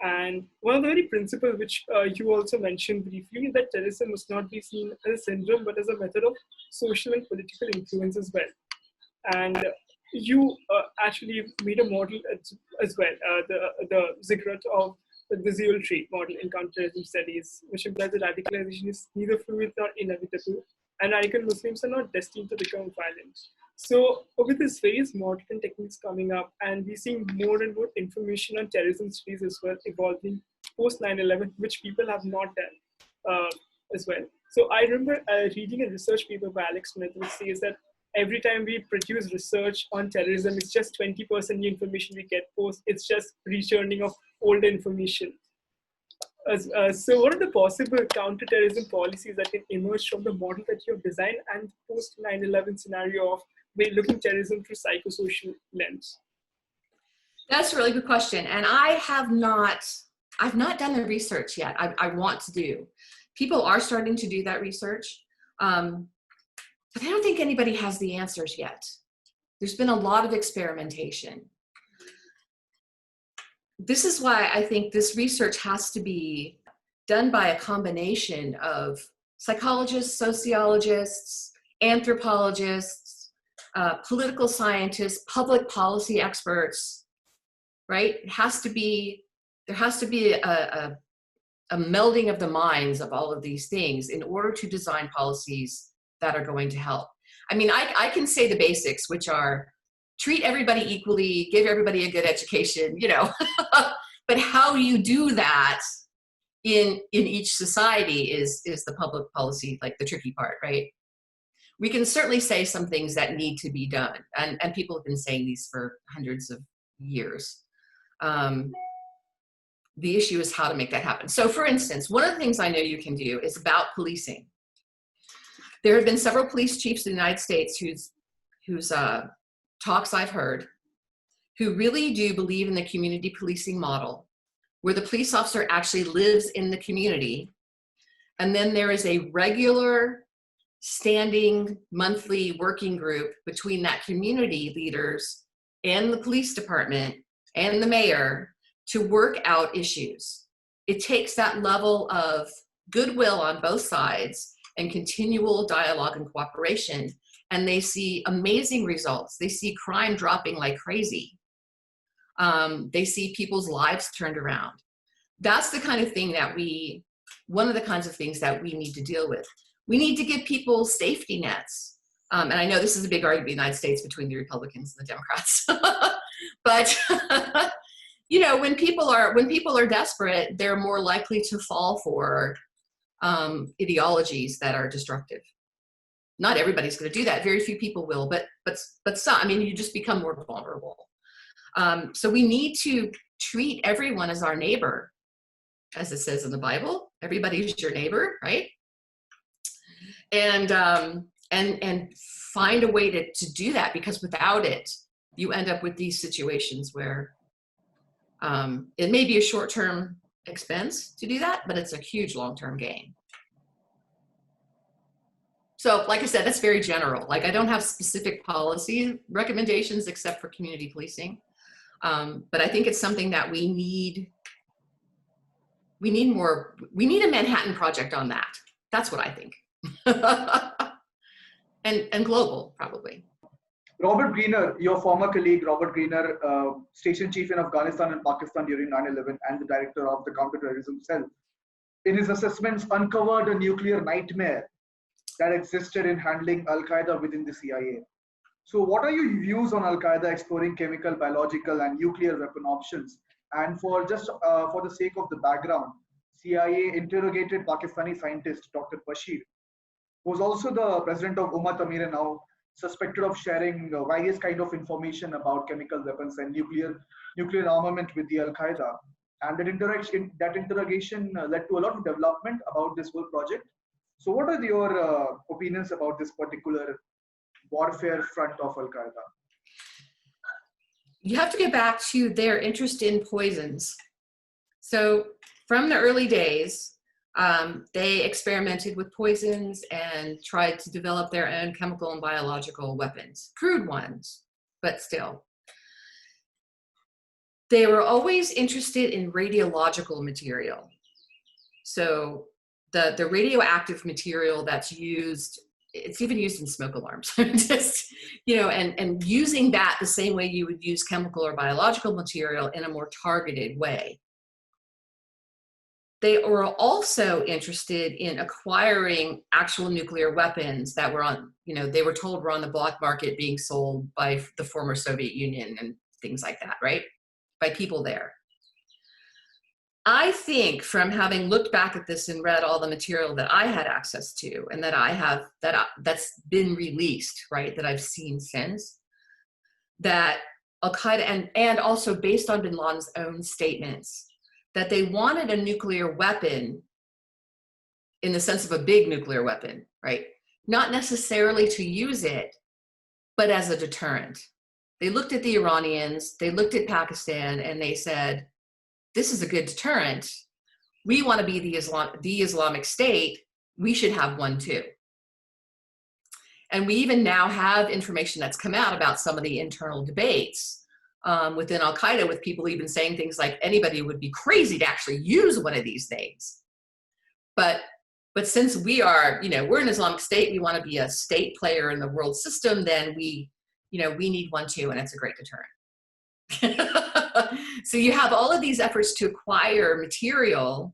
And one of the very principles which you also mentioned briefly is that terrorism must not be seen as a syndrome, but as a method of social and political influence as well. And you actually made a model as well, the Ziggurat of the Zealotry model in counter-terrorism studies, which implies that radicalization is neither fluid nor inevitable, and radical Muslims are not destined to become violent. So with this various modern techniques coming up, and we're seeing more and more information on terrorism studies as well evolving post 9/11, which people have not done as well. So I remember reading a research paper by Alex Smith, which says that every time we produce research on terrorism, it's just 20% new information we get post. It's just rechurning of older information. So what are the possible counter-terrorism policies that can emerge from the model that you have designed and post 9/11 scenario of looking terrorism through psychosocial lens? That's a really good question. And I've not done the research yet. I want to do. People are starting to do that research. But I don't think anybody has the answers yet. There's been a lot of experimentation. This is why I think this research has to be done by a combination of psychologists, sociologists, anthropologists, political scientists, public policy experts, right? There has to be a melding of the minds of all of these things in order to design policies that are going to help. I mean, I can say the basics, which are treat everybody equally, give everybody a good education, you know, but how you do that in each society is the public policy, like the tricky part, right? We can certainly say some things that need to be done, and people have been saying these for hundreds of years. The issue is how to make that happen. So for instance, one of the things I know you can do is about policing. There have been several police chiefs in the United States whose talks I've heard, who really do believe in the community policing model, where the police officer actually lives in the community, and then there is a regular standing monthly working group between that community leaders and the police department and the mayor to work out issues. It takes that level of goodwill on both sides and continual dialogue and cooperation, and they see amazing results. They see crime dropping like crazy. They see people's lives turned around. That's the kind of thing that one of the kinds of things that we need to deal with. We need to give people safety nets. And I know this is a big argument in the United States between the Republicans and the Democrats. But you know, when people are desperate, they're more likely to fall for ideologies that are destructive. Not everybody's going to do that. Very few people will, but some. I mean, you just become more vulnerable. So we need to treat everyone as our neighbor, as it says in the Bible. Everybody's your neighbor, right? And find a way to do that, because without it, you end up with these situations where it may be a short-term expense to do that, but it's a huge long-term gain. So like I said, that's very general. Like, I don't have specific policy recommendations except for community policing. But I think it's something that we need more. We need a Manhattan Project on that. That's what I think. and global, probably. Robert Greener, your former colleague, Robert Greener, station chief in Afghanistan and Pakistan during 9/11 and the director of the counter-terrorism cell, in his assessments uncovered a nuclear nightmare that existed in handling al-Qaeda within the CIA. So what are your views on al-Qaeda exploring chemical, biological, and nuclear weapon options? And for the sake of the background, CIA interrogated Pakistani scientist Dr. Bashir, who was also the president of Ummat Amir, now suspected of sharing various kind of information about chemical weapons and nuclear armament with the al-Qaeda. And that interrogation led to a lot of development about this whole project. So what are your opinions about this particular warfare front of al-Qaeda? You have to get back to their interest in poisons. So from the early days, they experimented with poisons and tried to develop their own chemical and biological weapons, crude ones, but still. They were always interested in radiological material. So the radioactive material that's used, it's even used in smoke alarms, just, you know, and using that the same way you would use chemical or biological material in a more targeted way. They were also interested in acquiring actual nuclear weapons that were on, you know, they were told were on the black market being sold by the former Soviet Union and things like that, right? By people there. I think, from having looked back at this and read all the material that I had access to and that I have, that's been released, right, that I've seen since, that al-Qaeda, and also based on bin Laden's own statements, that they wanted a nuclear weapon in the sense of a big nuclear weapon, right? Not necessarily to use it, but as a deterrent. They looked at the Iranians, they looked at Pakistan, and they said, this is a good deterrent. We want to be the Islamic State. We should have one too. And we even now have information that's come out about some of the internal debates within al-Qaeda, with people even saying things like anybody would be crazy to actually use one of these things. But But since we are, we're an Islamic state, we want to be a state player in the world system, then we need one too, and it's a great deterrent. So you have all of these efforts to acquire material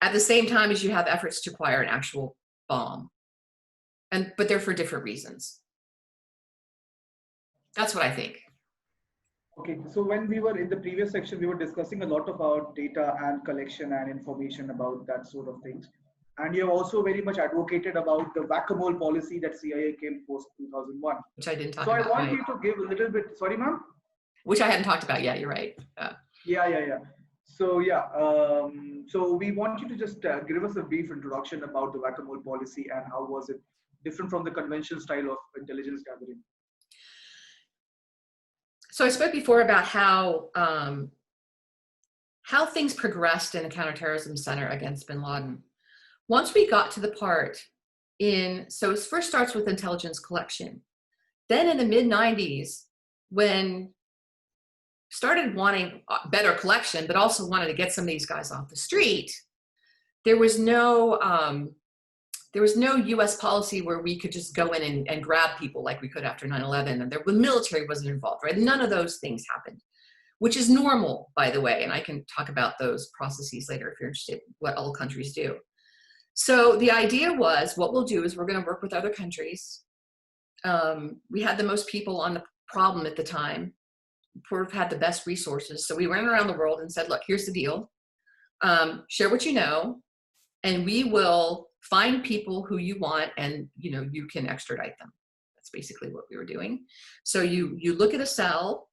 at the same time as you have efforts to acquire an actual bomb. But they're for different reasons. That's what I think. Okay, so when we were in the previous section, we were discussing a lot about data and collection and information about that sort of things. And you have also very much advocated about the whack-a-mole policy that CIA came post 2001. Which I didn't talk about. about. So I want you to give a little bit, sorry ma'am? Which I hadn't talked about yet, you're right. Yeah. So so we want you to just give us a brief introduction about the whack-a-mole policy and how was it different from the conventional style of intelligence gathering. So I spoke before about how things progressed in the counterterrorism center against bin Laden. Once we got to the part so it first starts with intelligence collection. Then in the mid-90s, when started wanting better collection, but also wanted to get some of these guys off the street, there was no US policy where we could just go in and grab people like we could after 9/11, and the military wasn't involved, right? None of those things happened, which is normal, by the way, and I can talk about those processes later if you're interested, what all countries do. So the idea was, what we'll do is we're going to work with other countries. We had the most people on the problem at the time. We've had the best resources. So we went around the world and said, look, here's the deal. Share what you know, and we will find people who you want, and you can extradite them. That's basically what we were doing. So you look at a cell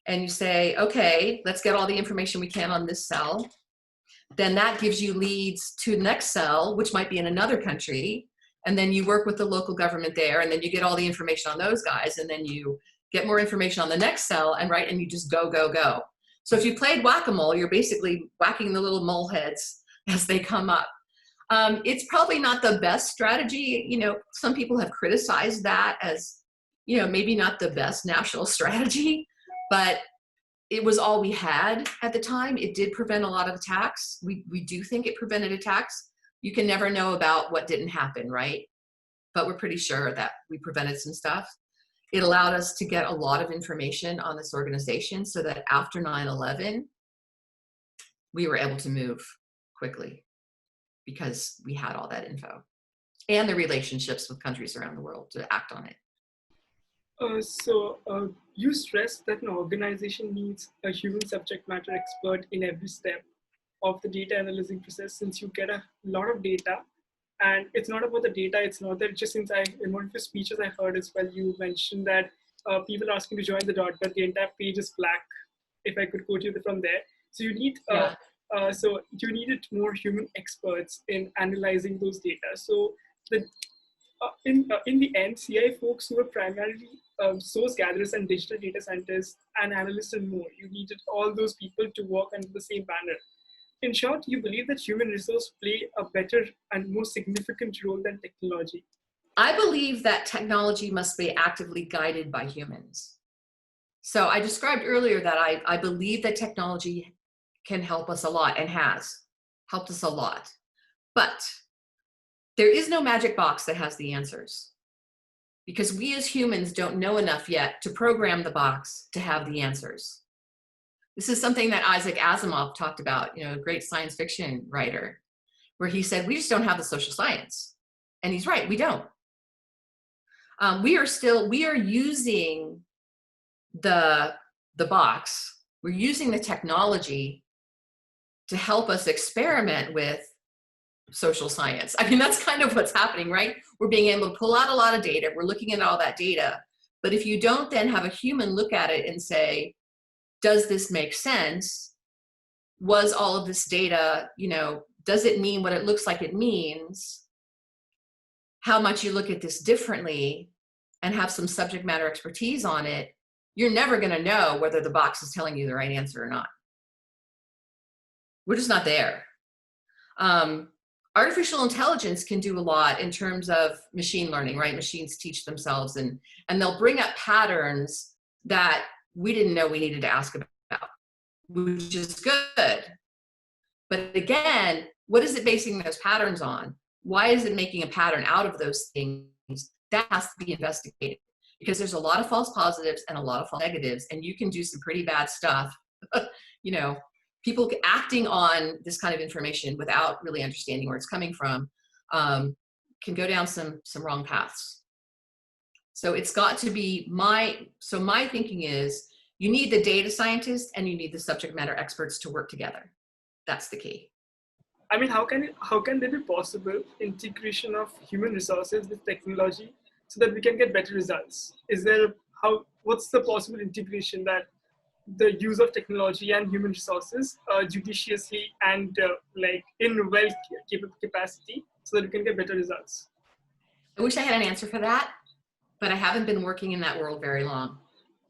and you say, okay, let's get all the information we can on this cell. Then that gives you leads to the next cell, which might be in another country. And then you work with the local government there, and then you get all the information on those guys, and then you get more information on the next cell, and you just go. So if you played whack-a-mole, you're basically whacking the little mole heads as they come up. It's probably not the best strategy. Some people have criticized that as, maybe not the best national strategy, but it was all we had at the time. It did prevent a lot of attacks. We do think it prevented attacks. You can never know about what didn't happen, right? But we're pretty sure that we prevented some stuff. It allowed us to get a lot of information on this organization so that after 9/11, we were able to move quickly because we had all that info and the relationships with countries around the world to act on it. You stressed that an organization needs a human subject matter expert in every step of the data analyzing process, since you get a lot of data. And it's not about the data, it's not that just in one of your speeches I heard as well, you mentioned that people are asking to join the dot, but the entire page is black, if I could quote you from there. So you need, you needed more human experts in analyzing those data. So in the end, CIA folks who were primarily source gatherers and digital data scientists and analysts and more, you needed all those people to work under the same banner. In short, you believe that human resources play a better and more significant role than technology? I believe that technology must be actively guided by humans. So I described earlier that I believe that technology can help us a lot and has helped us a lot. But there is no magic box that has the answers, because we as humans don't know enough yet to program the box to have the answers. This is something that Isaac Asimov talked about, a great science fiction writer, where he said, we just don't have the social science. And he's right, we don't. We are using the box, we're using the technology to help us experiment with social science. I mean, that's kind of what's happening, right? We're being able to pull out a lot of data, we're looking at all that data, but if you don't then have a human look at it and say, does this make sense? Was all of this data, does it mean what it looks like it means? How much you look at this differently and have some subject matter expertise on it, you're never going to know whether the box is telling you the right answer or not. We're just not there. Artificial intelligence can do a lot in terms of machine learning, right? Machines teach themselves and they'll bring up patterns that we didn't know we needed to ask about, which is good. But again, what is it basing those patterns on? Why is it making a pattern out of those things? That has to be investigated, because there's a lot of false positives and a lot of false negatives, and you can do some pretty bad stuff. You know, people acting on this kind of information without really understanding where it's coming from can go down some wrong paths. So it's got to be my thinking is you need the data scientists and you need the subject matter experts to work together. That's the key. I mean, how can there be possible integration of human resources with technology so that we can get better results? What's the possible integration that the use of technology and human resources judiciously and like in well capacity so that we can get better results? I wish I had an answer for that, but I haven't been working in that world very long.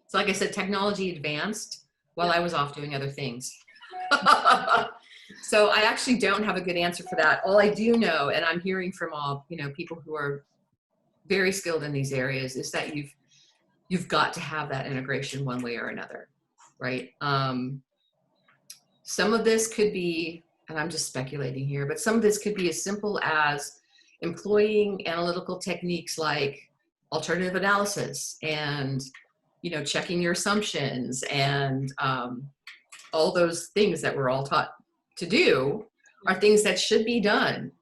So like I said, technology advanced while I was off doing other things. So I actually don't have a good answer for that. All I do know, and I'm hearing from all, you know, people who are very skilled in these areas, is that you've got to have that integration one way or another, right? Some of this could be, and I'm just speculating here, but some of this could be as simple as employing analytical techniques like alternative analysis and, you know, checking your assumptions and all those things that we're all taught to do are things that should be done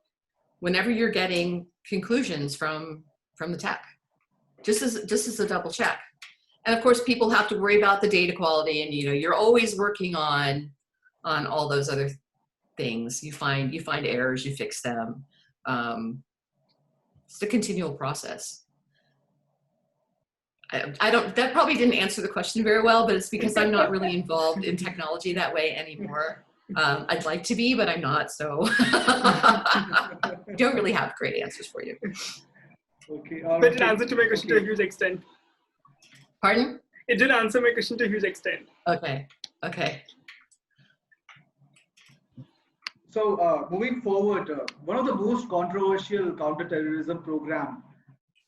whenever you're getting conclusions from the tech, just as a double check. And of course, people have to worry about the data quality, and you know, you're always working on all those other things. You find errors, you fix them. It's a continual process. That probably didn't answer the question very well, but it's because I'm not really involved in technology that way anymore. I'd like to be, but I'm not, so don't really have great answers for you. Okay. But it answered to my question to a huge extent. Pardon? It did answer my question to a huge extent. Okay. Okay. So moving forward, one of the most controversial counter-terrorism program,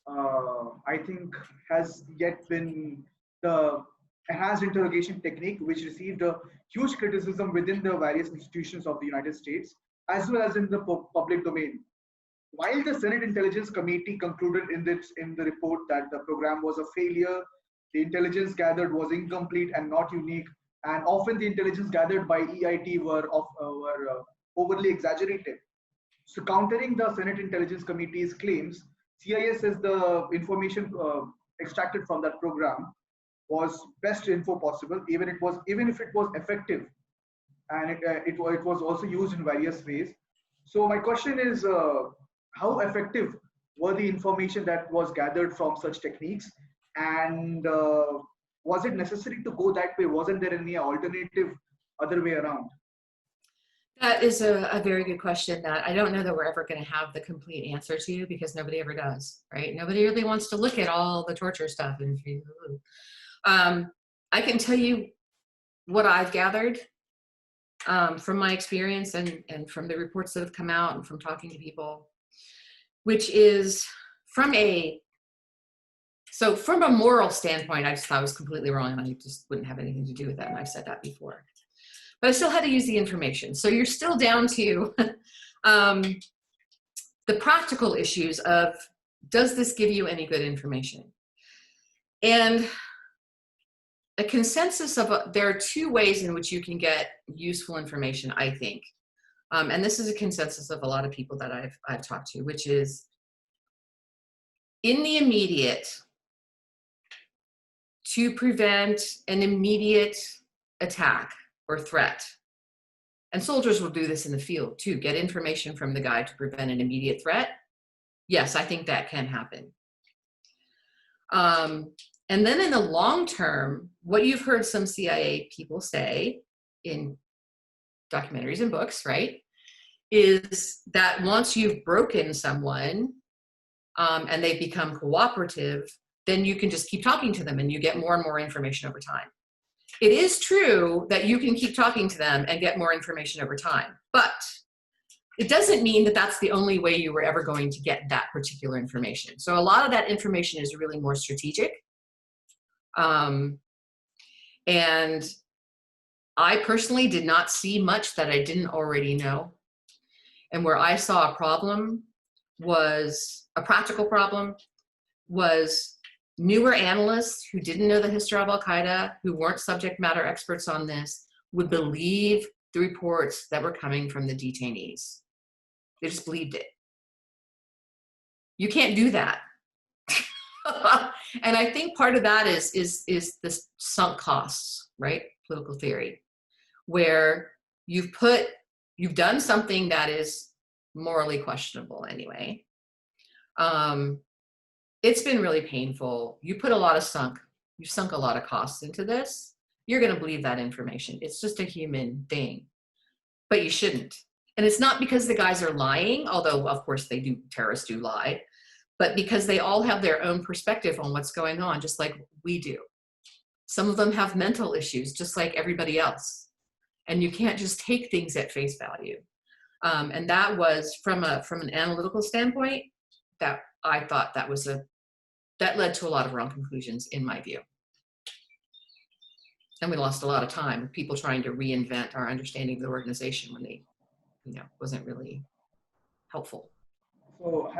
I think, has yet been the enhanced interrogation technique, which received a huge criticism within the various institutions of the United States, as well as in the public domain. While the Senate Intelligence Committee concluded in the report that the program was a failure, the intelligence gathered was incomplete and not unique, and often the intelligence gathered by EIT were overly exaggerated. So countering the Senate Intelligence Committee's claims, CIA says the information extracted from that program was best info possible, even if it was effective, and it was also used in various ways. So my question is, how effective were the information that was gathered from such techniques, and was it necessary to go that way? Wasn't there any alternative other way around? That is a very good question that I don't know that we're ever going to have the complete answer to, because nobody ever does, right? Nobody really wants to look at all the torture stuff. And I can tell you what I've gathered from my experience and from the reports that have come out and from talking to people, which is from a moral standpoint, I just thought it was completely wrong, and I just wouldn't have anything to do with that. And I've said that before. But I still had to use the information. So you're still down to the practical issues of, does this give you any good information? And a consensus of, there are two ways in which you can get useful information, I think. And this is a consensus of a lot of people that I've talked to, which is, in the immediate, to prevent an immediate attack or threat. And soldiers will do this in the field too, get information from the guy to prevent an immediate threat. Yes, I think that can happen. And then in the long term, what you've heard some CIA people say in documentaries and books, right, is that once you've broken someone and they've become cooperative, then you can just keep talking to them and you get more and more information over time. It is true that you can keep talking to them and get more information over time, but it doesn't mean that that's the only way you were ever going to get that particular information. So a lot of that information is really more strategic. And I personally did not see much that I didn't already know. And where I saw a problem was a practical problem, was newer analysts who didn't know the history of al-Qaeda, who weren't subject matter experts on this, would believe the reports that were coming from the detainees. They just believed it. You can't do that. And I think part of that is this sunk costs, right? Political theory, where you've done something that is morally questionable anyway. It's been really painful. You sunk a lot of costs into this. You're going to believe that information. It's just a human thing, but you shouldn't. And it's not because the guys are lying, although of course terrorists do lie, but because they all have their own perspective on what's going on, just like we do. Some of them have mental issues, just like everybody else. And you can't just take things at face value. And that was from an analytical standpoint, that I thought that led to a lot of wrong conclusions in my view. And we lost a lot of time with people trying to reinvent our understanding of the organization when they, wasn't really helpful. So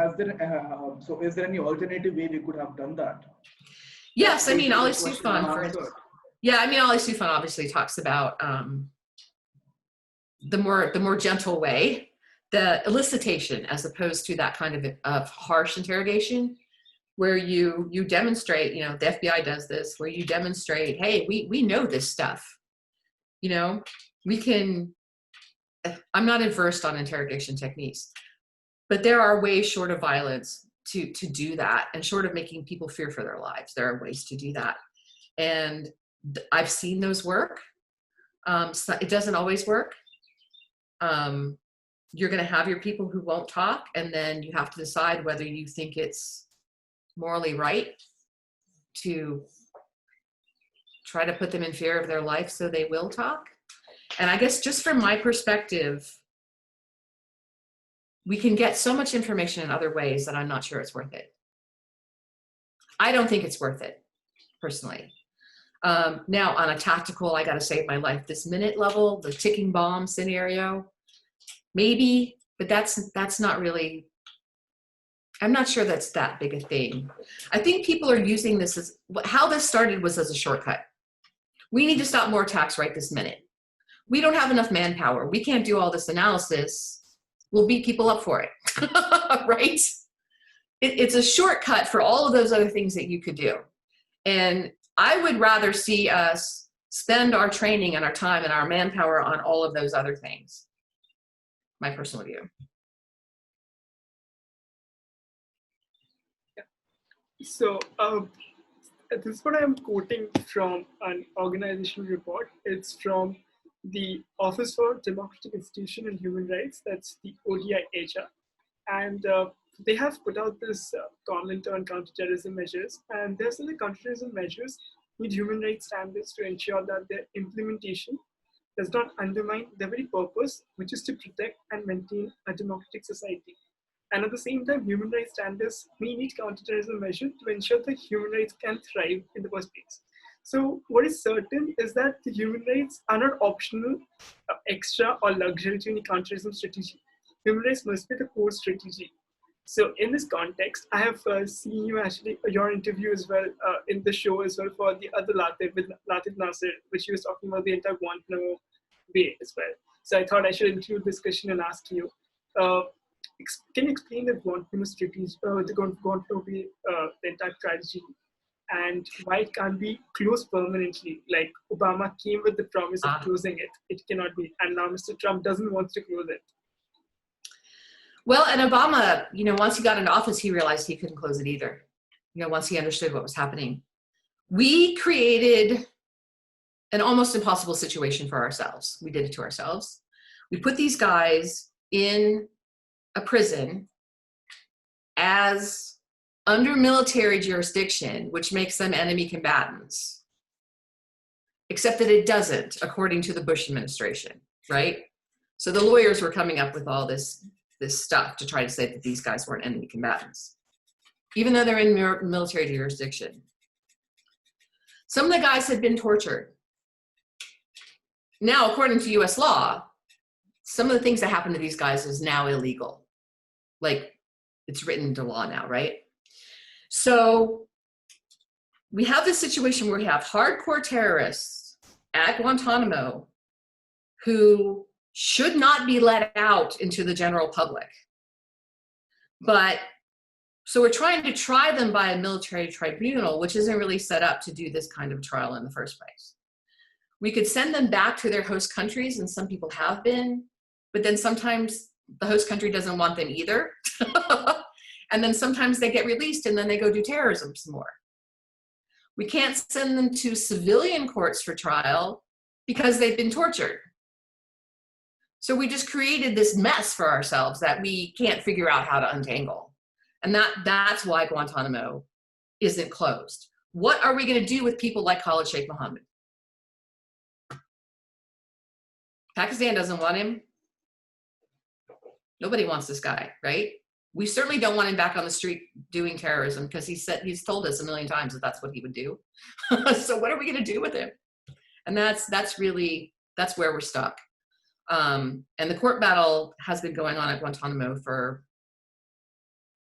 is there any alternative way we could have done that? Yes, I mean, Ali Soufan, for instance. Yeah, I mean, Ali Soufan obviously talks about the more gentle way, the elicitation, as opposed to that kind of harsh interrogation, where you demonstrate, the FBI does this, where you demonstrate, hey, we know this stuff. We can, I'm not versed on interrogation techniques, but there are ways short of violence to do that, and short of making people fear for their lives. There are ways to do that. And I've seen those work. So it doesn't always work. You're going to have your people who won't talk, and then you have to decide whether you think it's morally right to try to put them in fear of their life so they will talk. And I guess just from my perspective, we can get so much information in other ways that I'm not sure it's worth it. I don't think it's worth it, personally. Now, on a tactical, I got to save my life this minute level, the ticking bomb scenario, maybe, but that's not really, I'm not sure that's that big a thing. I think people are using this as, how this started was as a shortcut. We need to stop more attacks right this minute. We don't have enough manpower. We can't do all this analysis. We'll beat people up for it, right? It's a shortcut for all of those other things that you could do. And I would rather see us spend our training and our time and our manpower on all of those other things. My personal view. So this is what I'm quoting from an organizational report. It's from the Office for Democratic Institutions and Human Rights, that's the ODI-HR. And they have put out this comment on counterterrorism measures, and there's the counterterrorism measures need human rights standards to ensure that their implementation does not undermine their very purpose, which is to protect and maintain a democratic society. And at the same time, human rights standards may need counterterrorism measures to ensure that human rights can thrive in the first place. So what is certain is that the human rights are not optional, extra, or luxury to any counterterrorism strategy. Human rights must be the core strategy. So in this context, I have seen you actually, your interview as well, in the show as well for the other Laden, with Laden Nasser, which he was talking about the entire Guantanamo Bay as well. So I thought I should include this question and ask you, can you explain the Guantanamo strategy, the Guantanamo Bay, the entire strategy, and why it can't be closed permanently? Like Obama came with the promise of closing it. It cannot be. And now Mr. Trump doesn't want to close it. Well, and Obama, once he got into office, he realized he couldn't close it either. Once he understood what was happening. We created an almost impossible situation for ourselves. We did it to ourselves. We put these guys in a prison as under military jurisdiction, which makes them enemy combatants, except that it doesn't, according to the Bush administration, right? So the lawyers were coming up with all this stuff to try to say that these guys weren't enemy combatants, even though they're in military jurisdiction. Some of the guys had been tortured. Now, according to US law, some of the things that happen to these guys is now illegal. Like, it's written into law now, right? So we have this situation where we have hardcore terrorists at Guantanamo who should not be let out into the general public. But so we're trying to try them by a military tribunal, which isn't really set up to do this kind of trial in the first place. We could send them back to their host countries, and some people have been, but then sometimes the host country doesn't want them either. And then sometimes they get released and then they go do terrorism some more. We can't send them to civilian courts for trial because they've been tortured. So we just created this mess for ourselves that we can't figure out how to untangle. And that's why Guantanamo isn't closed. What are we going to do with people like Khalid Sheikh Mohammed? Pakistan doesn't want him. Nobody wants this guy, right? We certainly don't want him back on the street doing terrorism because he's told us a million times that that's what he would do. So what are we going to do with him? And that's where we're stuck. And the court battle has been going on at Guantanamo for,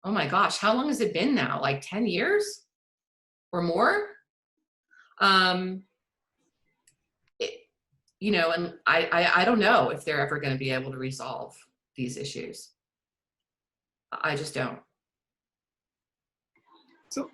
oh my gosh, how long has it been now? Like 10 years or more? And I don't know if they're ever going to be able to resolve these issues. I just don't. So,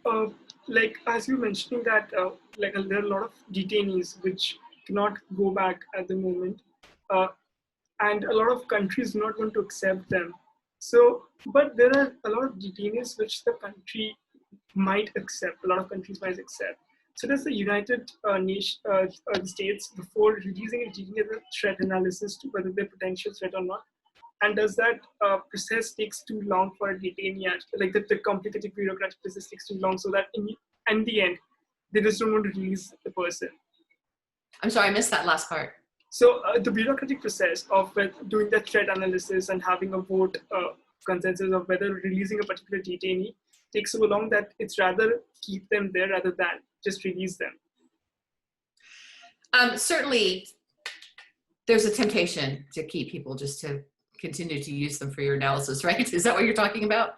like as you mentioning that, like there are a lot of detainees which cannot go back at the moment, and a lot of countries do not want to accept them. So, but there are a lot of detainees which the country might accept. A lot of countries might accept. So, does the United States, before releasing a detainee, a threat analysis to whether they're potential threat or not? And does that process takes too long for a detainee? Like the complicated bureaucratic process takes too long, so that in the end, they just don't want to release the person. I'm sorry, I missed that last part. So the bureaucratic process of doing the threat analysis and having a vote consensus of whether releasing a particular detainee takes so long that it's rather keep them there rather than just release them. Certainly, there's a temptation to keep people just to continue to use them for your analysis, right? Is that what you're talking about?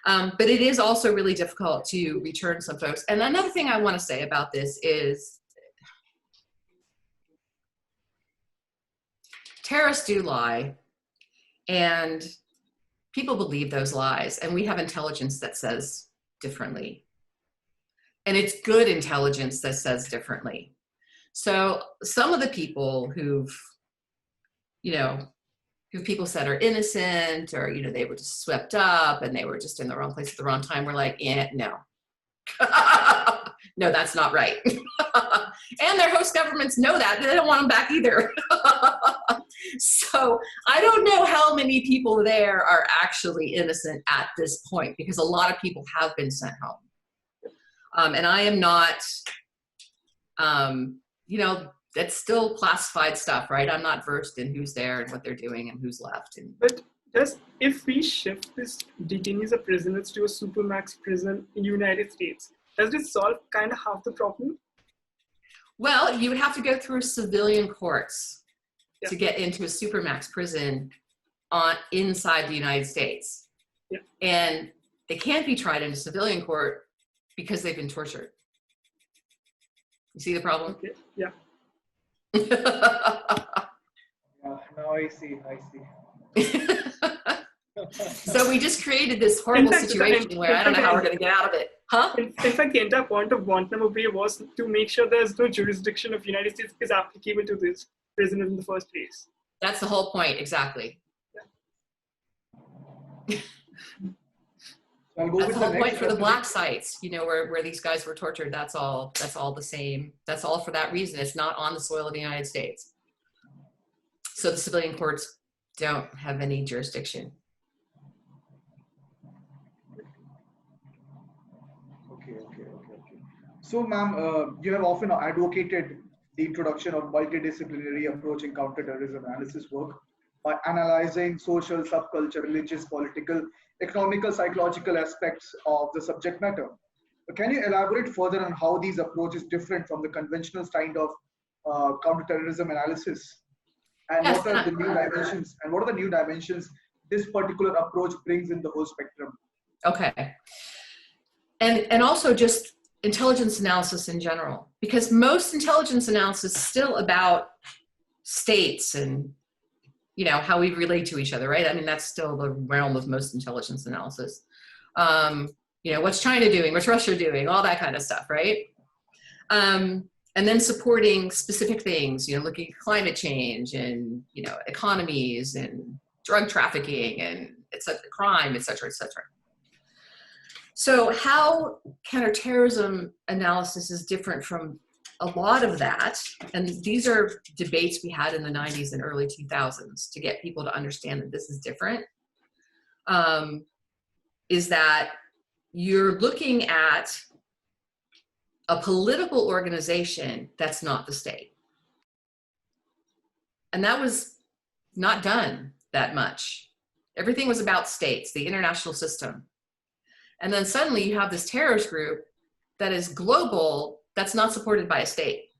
But it is also really difficult to return some folks. And another thing I want to say about this is terrorists do lie, and people believe those lies, and we have intelligence that says differently. And it's good intelligence that says differently. So some of the people who people said are innocent, or they were just swept up and they were just in the wrong place at the wrong time, we're like, no. No, that's not right. And their host governments know that. They don't want them back either. So I don't know how many people there are actually innocent at this point, because a lot of people have been sent home. And I am not, that's still classified stuff, right? I'm not versed in who's there and what they're doing and who's left. But if we shift this detainees or prisoners to a supermax prison in the United States, does this solve kind of half the problem? Well, you would have to go through civilian courts to get into a supermax prison inside the United States. Yeah. And they can't be tried in a civilian court because they've been tortured. You see the problem? Okay. Yeah. Now I see. So we just created this horrible situation where I don't know how we're going to get out of it. Huh? In fact, the entire point of Guantanamo Bay was to make sure there's no jurisdiction of the United States is applicable to this prisoner in the first place. That's the whole point, exactly. Yeah. I'll go That's with the whole next point for the question. black sites, where these guys were tortured. That's all the same. That's all for that reason. It's not on the soil of the United States. So the civilian courts don't have any jurisdiction. Okay. So, ma'am, you have often advocated the introduction of multidisciplinary approach in counterterrorism analysis work by analyzing social, subculture, religious, political, economical, psychological aspects of the subject matter. Can you elaborate further on how these approaches different from the conventional kind of counterterrorism analysis? And Yes, what are the new dimensions? And what are the new dimensions this particular approach brings in the whole spectrum? okay. And also just intelligence analysis in general, because most intelligence analysis is still about states and, you know, how we relate to each other, right? I mean, that's still the realm of most intelligence analysis. You know, what's China doing? What's Russia doing? All that kind of stuff, right? And then supporting specific things, you know, looking at climate change and, you know, economies and drug trafficking and crime, et cetera, et cetera. So how counterterrorism analysis is different from a lot of that, and these are debates we had in the 90s and early 2000s to get people to understand that this is different, is that you're looking at a political organization that's not the state. And that was not done that much. Everything was about states, the international system. And then suddenly you have this terrorist group that is global, that's not supported by a state.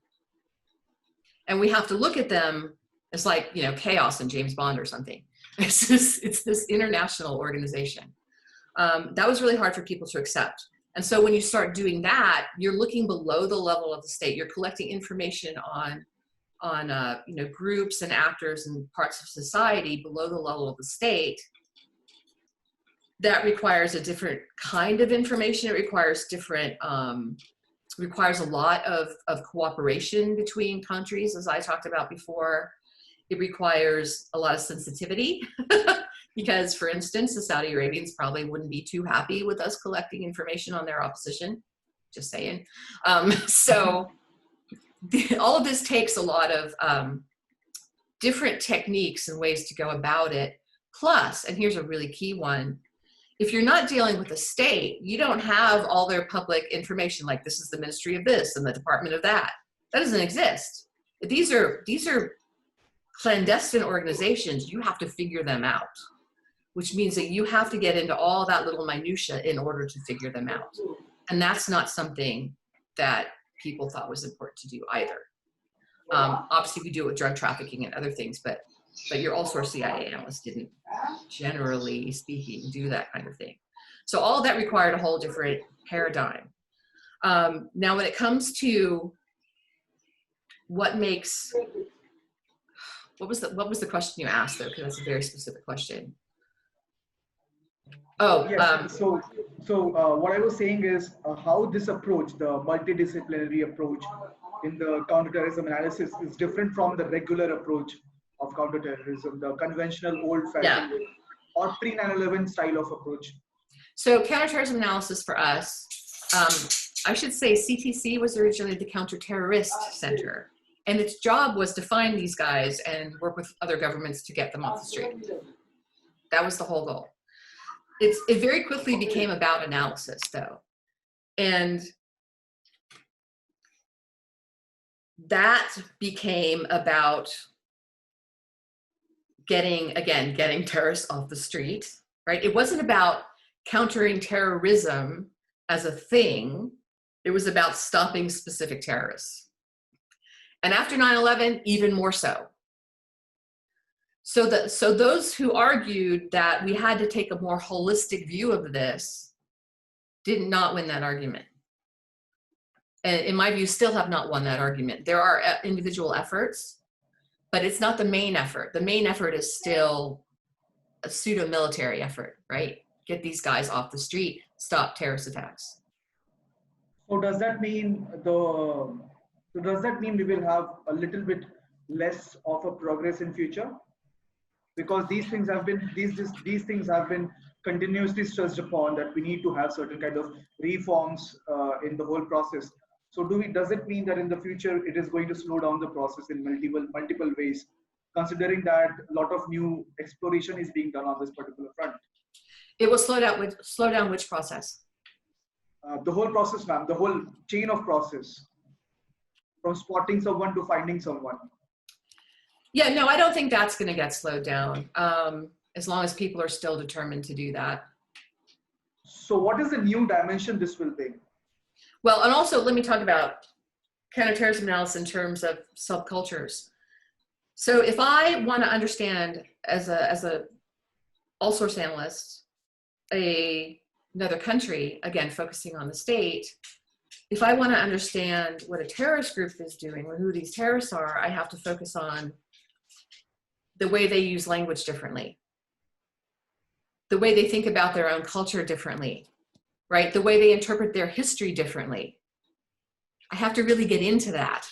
And we have to look at them as like, you know, chaos in James Bond or something. It's this international organization. That was really hard for people to accept. And so when you start doing that, you're looking below the level of the state. You're collecting information on you know, groups and actors and parts of society below the level of the state. That requires a different kind of information. It requires different, requires a lot of cooperation between countries, as I talked about before. It requires a lot of sensitivity because, for instance, the Saudi Arabians probably wouldn't be too happy with us collecting information on their opposition, just saying. So all of this takes a lot of different techniques and ways to go about it. Plus, and here's a really key one, if you're not dealing with a state, you don't have all their public information, like this is the ministry of this and the department of that. That doesn't exist. These are clandestine organizations. You have to figure them out, which means that you have to get into all that little minutia in order to figure them out. And that's not something that people thought was important to do either. Obviously, we do it with drug trafficking and other things, but your all-source CIA analyst didn't, generally speaking, do that kind of thing. So all of that required a whole different paradigm. Now, when it comes to what makes, what was the question you asked, though? Because that's a very specific question. Oh, yes. So what I was saying is how this approach, the multidisciplinary approach in the counterterrorism analysis, is different from the regular approach of counterterrorism, the conventional old-fashioned or pre-9/11 style of approach. So counterterrorism analysis for us, I should say CTC was originally the Counter-Terrorist Center, and its job was to find these guys and work with other governments to get them off the street. That was the whole goal. It very quickly became about analysis, though. And that became about getting terrorists off the street, right? It wasn't about countering terrorism as a thing. It was about stopping specific terrorists. And after 9/11, even more so. So those who argued that we had to take a more holistic view of this did not win that argument. And in my view, still have not won that argument. There are individual efforts, but it's not the main effort. The main effort is still a pseudo-military effort, right? Get these guys off the street, stop terrorist attacks. So does that mean we will have a little bit less of a progress in future? Because these things have been continuously stressed upon, that we need to have certain kind of reforms in the whole process. So does it mean that in the future it is going to slow down the process in multiple ways, considering that a lot of new exploration is being done on this particular front? It will slow down which process? The whole process, ma'am, the whole chain of process, from spotting someone to finding someone. Yeah, no, I don't think that's going to get slowed down, as long as people are still determined to do that. So what is the new dimension this will bring? Well, and also let me talk about counterterrorism analysis in terms of subcultures. So if I want to understand as a all source analyst, another country, again, focusing on the state, if I want to understand what a terrorist group is doing or who these terrorists are, I have to focus on the way they use language differently, the way they think about their own culture differently, right? The way they interpret their history differently. I have to really get into that.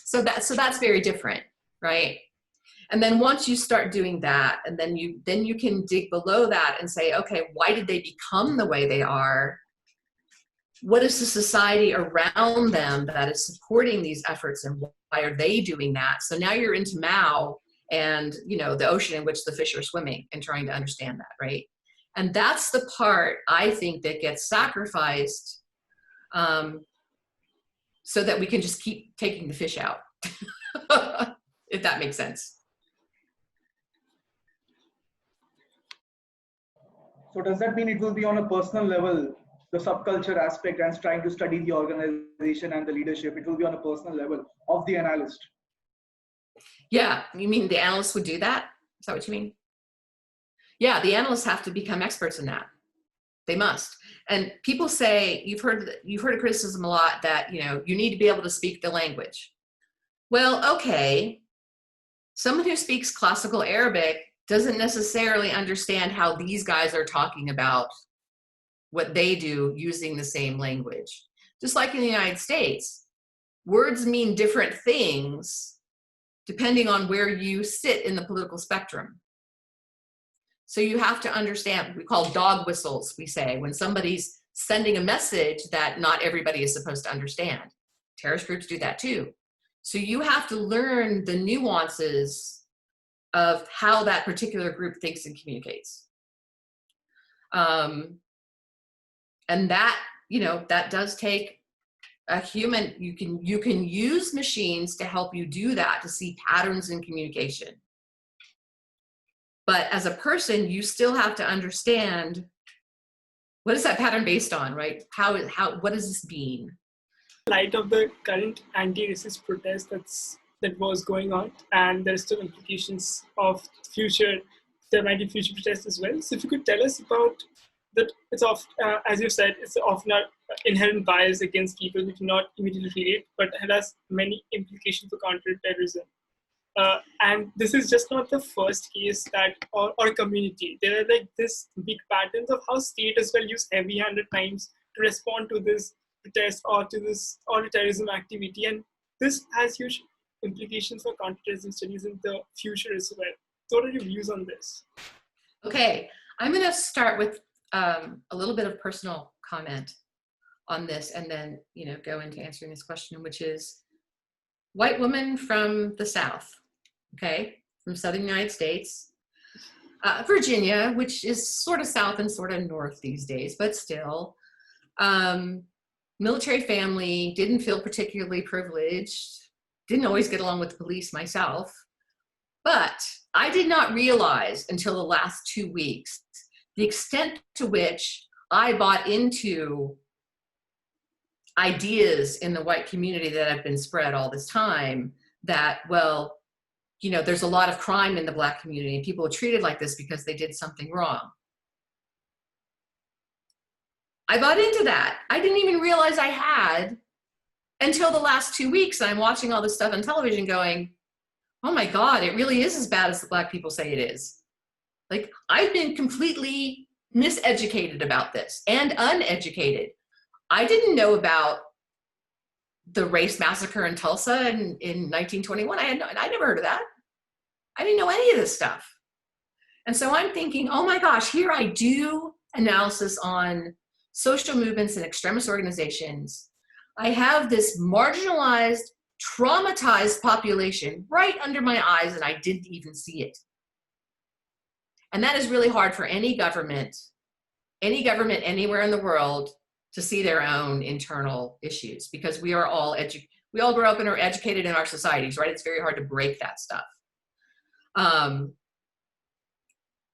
So that's very different, right? And then once you start doing that, and then you can dig below that and say, okay, why did they become the way they are? What is the society around them that is supporting these efforts, and why are they doing that? So now you're into Mao and, you know, the ocean in which the fish are swimming and trying to understand that, right? And that's the part I think that gets sacrificed, so that we can just keep taking the fish out, if that makes sense. So does that mean it will be on a personal level, the subculture aspect, and trying to study the organization and the leadership, it will be on a personal level of the analyst? Yeah, you mean the analysts would do that? Is that what you mean? Yeah, the analysts have to become experts in that. They must. And people say, you've heard a criticism a lot that, you know, you need to be able to speak the language. Well, okay, someone who speaks classical Arabic doesn't necessarily understand how these guys are talking about what they do using the same language. Just like in the United States, words mean different things depending on where you sit in the political spectrum. So you have to understand, we call dog whistles, we say, when somebody's sending a message that not everybody is supposed to understand. Terrorist groups do that too. So you have to learn the nuances of how that particular group thinks and communicates. And that, you know, that does take a human. You can use machines to help you do that, to see patterns in communication. But as a person, you still have to understand, what is that pattern based on, right? What does this mean? In light of the current anti-racist protest that was going on, and there are still implications of there might be future protests as well. So if you could tell us about that, it's as you said, it's often an inherent bias against people who do not immediately relate, but it has many implications for counter-terrorism. And this is just not the first case that, or community. There are like this big patterns of how state as well use heavy-handed times to respond to this protest or to this or terrorism activity. And this has huge implications for counterterrorism studies in the future as well. So what are your views on this? Okay, I'm going to start with a little bit of personal comment on this, and then, you know, go into answering this question, which is white woman from the South. Okay, from Southern United States, Virginia, which is sort of South and sort of North these days, but still, military family, didn't feel particularly privileged, didn't always get along with the police myself, but I did not realize until the last 2 weeks the extent to which I bought into ideas in the white community that have been spread all this time that, well, you know, there's a lot of crime in the Black community and people are treated like this because they did something wrong. I bought into that. I didn't even realize I had until the last 2 weeks. I'm watching all this stuff on television going, oh my God, it really is as bad as the Black people say it is. Like, I've been completely miseducated about this and uneducated. I didn't know about the race massacre in Tulsa in 1921. I never heard of that. I didn't know any of this stuff. And so I'm thinking, oh my gosh, here I do analysis on social movements and extremist organizations. I have this marginalized, traumatized population right under my eyes, and I didn't even see it. And that is really hard for any government anywhere in the world to see their own internal issues, because we are all we all grow up and are educated in our societies, right? It's very hard to break that stuff.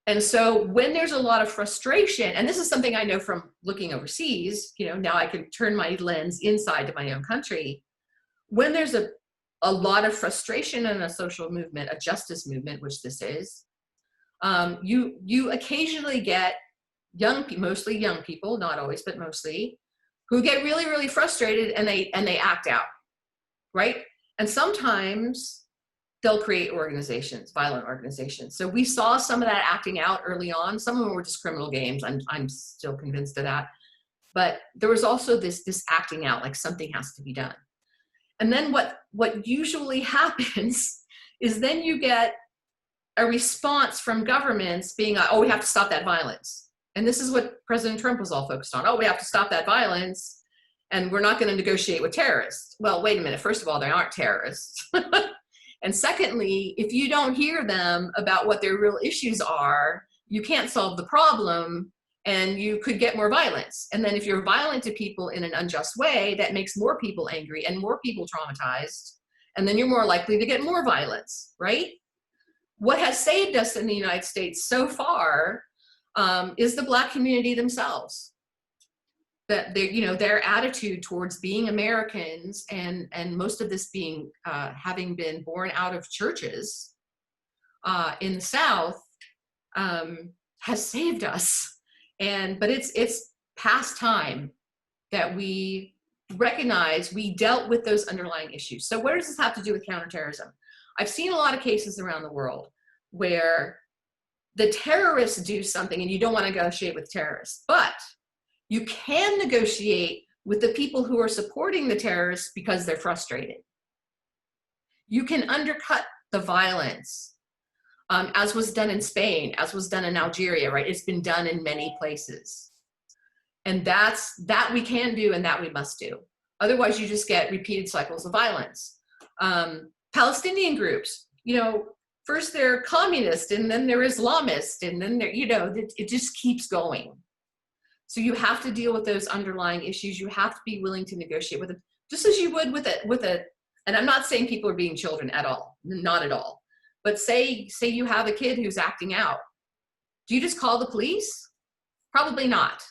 And so when there's a lot of frustration, and this is something I know from looking overseas, you know, now I can turn my lens inside to my own country. When there's a a lot of frustration in a social movement, a justice movement, which this is, you occasionally get mostly young people, not always, but mostly, who get really, really frustrated and they act out, right? And sometimes they'll create organizations, violent organizations. So we saw some of that acting out early on. Some of them were just criminal games. I'm still convinced of that. But there was also this acting out, like something has to be done. And then what usually happens is then you get a response from governments being like, oh, we have to stop that violence. And this is what President Trump was all focused on. Oh, we have to stop that violence, and we're not going to negotiate with terrorists. Well, wait a minute. First of all, they aren't terrorists. And secondly, if you don't hear them about what their real issues are, you can't solve the problem, and you could get more violence. And then if you're violent to people in an unjust way, that makes more people angry and more people traumatized. And then you're more likely to get more violence, right? What has saved us in the United States so far is the Black community themselves. That their attitude towards being Americans, and most of this being having been born out of churches in the South, has saved us. But it's past time that we recognize we dealt with those underlying issues. So what does this have to do with counterterrorism? I've seen a lot of cases around the world where the terrorists do something and you don't want to negotiate with terrorists, but you can negotiate with the people who are supporting the terrorists because they're frustrated. You can undercut the violence, as was done in Spain, as was done in Algeria, right? It's been done in many places. And that we can do and that we must do. Otherwise, you just get repeated cycles of violence. Palestinian groups, first they're communist and then they're Islamist and then they're, it just keeps going. So you have to deal with those underlying issues. You have to be willing to negotiate with them, just as you would with a, and I'm not saying people are being children at all, not at all. But say you have a kid who's acting out. Do you just call the police? Probably not.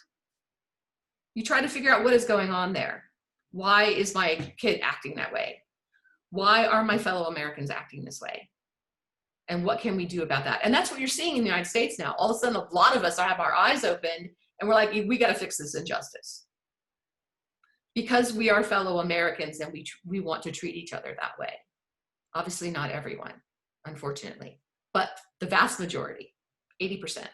You try to figure out what is going on there. Why is my kid acting that way? Why are my fellow Americans acting this way? And what can we do about that? And that's what you're seeing in the United States now. All of a sudden, a lot of us have our eyes opened and we're like, we got to fix this injustice. Because we are fellow Americans and we want to treat each other that way. Obviously not everyone, unfortunately, but the vast majority, 80%.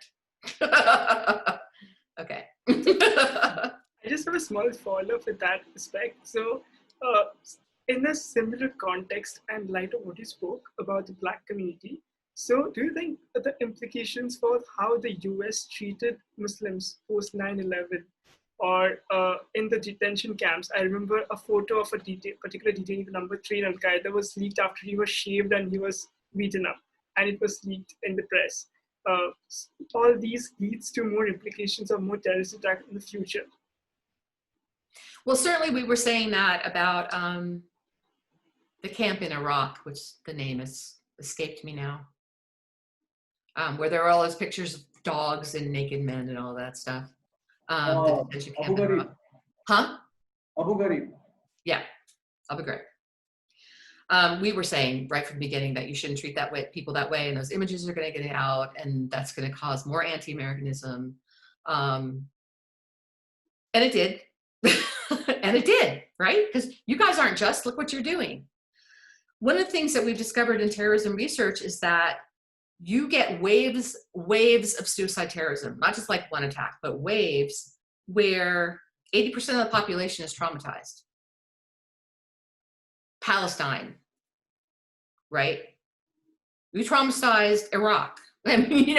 Okay. I just have a small follow-up with that aspect. So in a similar context and light of what you spoke about the Black community, so do you think that the implications for how the US treated Muslims post 9/11 or in the detention camps? I remember a photo of a particular detainee, the number 3 in al-Qaeda, was leaked after he was shaved and he was beaten up, and it was leaked in the press. All these leads to more implications of more terrorist attacks in the future. Well, certainly we were saying that about the camp in Iraq, which the name has escaped me now, where there were all those pictures of dogs and naked men and all that stuff. Abu Ghraib. Huh? Abu Ghraib. Yeah, Abu Ghraib. We were saying right from the beginning that you shouldn't treat people that way, and those images are going to get out, and that's going to cause more anti-Americanism. And it did. And it did, right? Because you guys aren't just, look what you're doing. One of the things that we've discovered in terrorism research is that you get waves of suicide terrorism, not just like one attack, but waves where 80% of the population is traumatized. Palestine, right? We traumatized Iraq. I mean,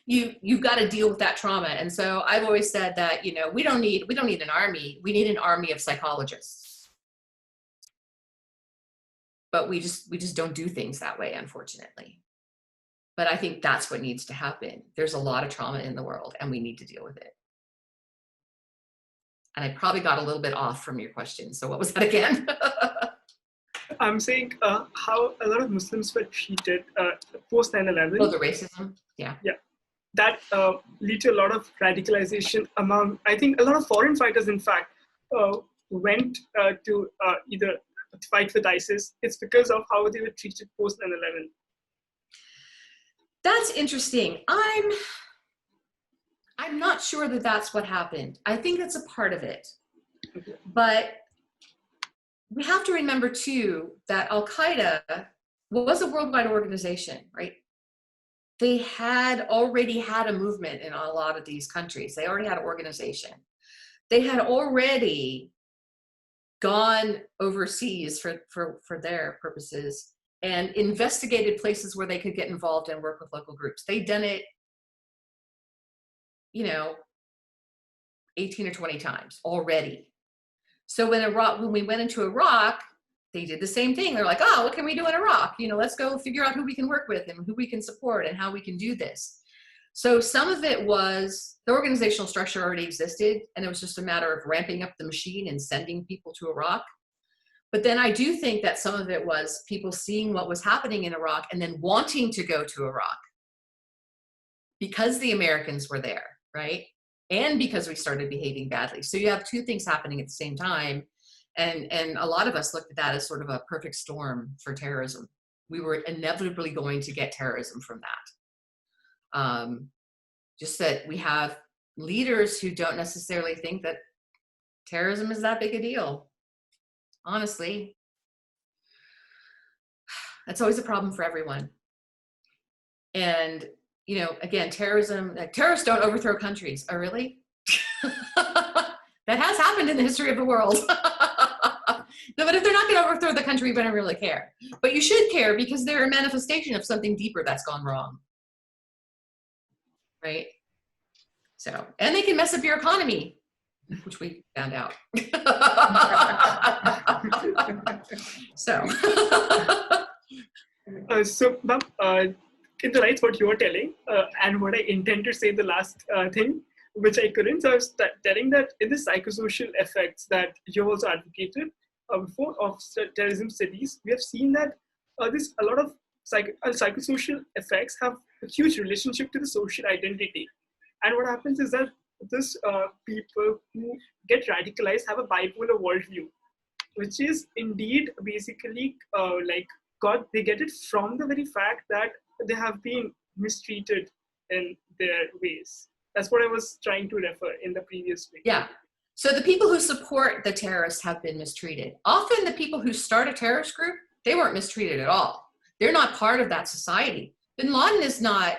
you've got to deal with that trauma. And so I've always said that, we don't need an army. We need an army of psychologists. But we just don't do things that way, unfortunately. But I think that's what needs to happen. There's a lot of trauma in the world and we need to deal with it. And I probably got a little bit off from your question. So what was that again? I'm saying how a lot of Muslims were treated post 9/11. Oh, the racism? Yeah. Yeah. That led to a lot of radicalization among, I think, a lot of foreign fighters, in fact, went to either fight with ISIS. It's because of how they were treated post 9/11. That's interesting. I'm not sure that that's what happened. I think that's a part of it. But we have to remember too that al-Qaeda was a worldwide organization, right? They had already had a movement in a lot of these countries. They already had an organization. They had already gone overseas for their purposes and investigated places where they could get involved and work with local groups. They'd done it, 18 or 20 times already. So when we went into Iraq, they did the same thing. They're like, oh, what can we do in Iraq? Let's go figure out who we can work with and who we can support and how we can do this. So some of it was the organizational structure already existed, and it was just a matter of ramping up the machine and sending people to Iraq. But then I do think that some of it was people seeing what was happening in Iraq and then wanting to go to Iraq because the Americans were there, right? And because we started behaving badly. So you have two things happening at the same time. And a lot of us looked at that as sort of a perfect storm for terrorism. We were inevitably going to get terrorism from that. Just that we have leaders who don't necessarily think that terrorism is that big a deal. Honestly, that's always a problem for everyone. And, again, terrorism, terrorists don't overthrow countries. Oh, really? That has happened in the history of the world. No, but if they're not going to overthrow the country, we don't really care. But you should care because they're a manifestation of something deeper that's gone wrong. Right? So, and they can mess up your economy, which we found out. So. It relates what you were telling and what I intend to say the last thing, which I couldn't. So I was telling that in the psychosocial effects that you also advocated before of terrorism studies, we have seen that a lot of psychosocial effects have a huge relationship to the social identity. And what happens is that this people who get radicalized have a bipolar worldview, which is indeed basically they get it from the very fact that they have been mistreated in their ways. That's what I was trying to refer in the previous week. Yeah. So the people who support the terrorists have been mistreated. Often the people who start a terrorist group, they weren't mistreated at all. They're not part of that society. Bin Laden is not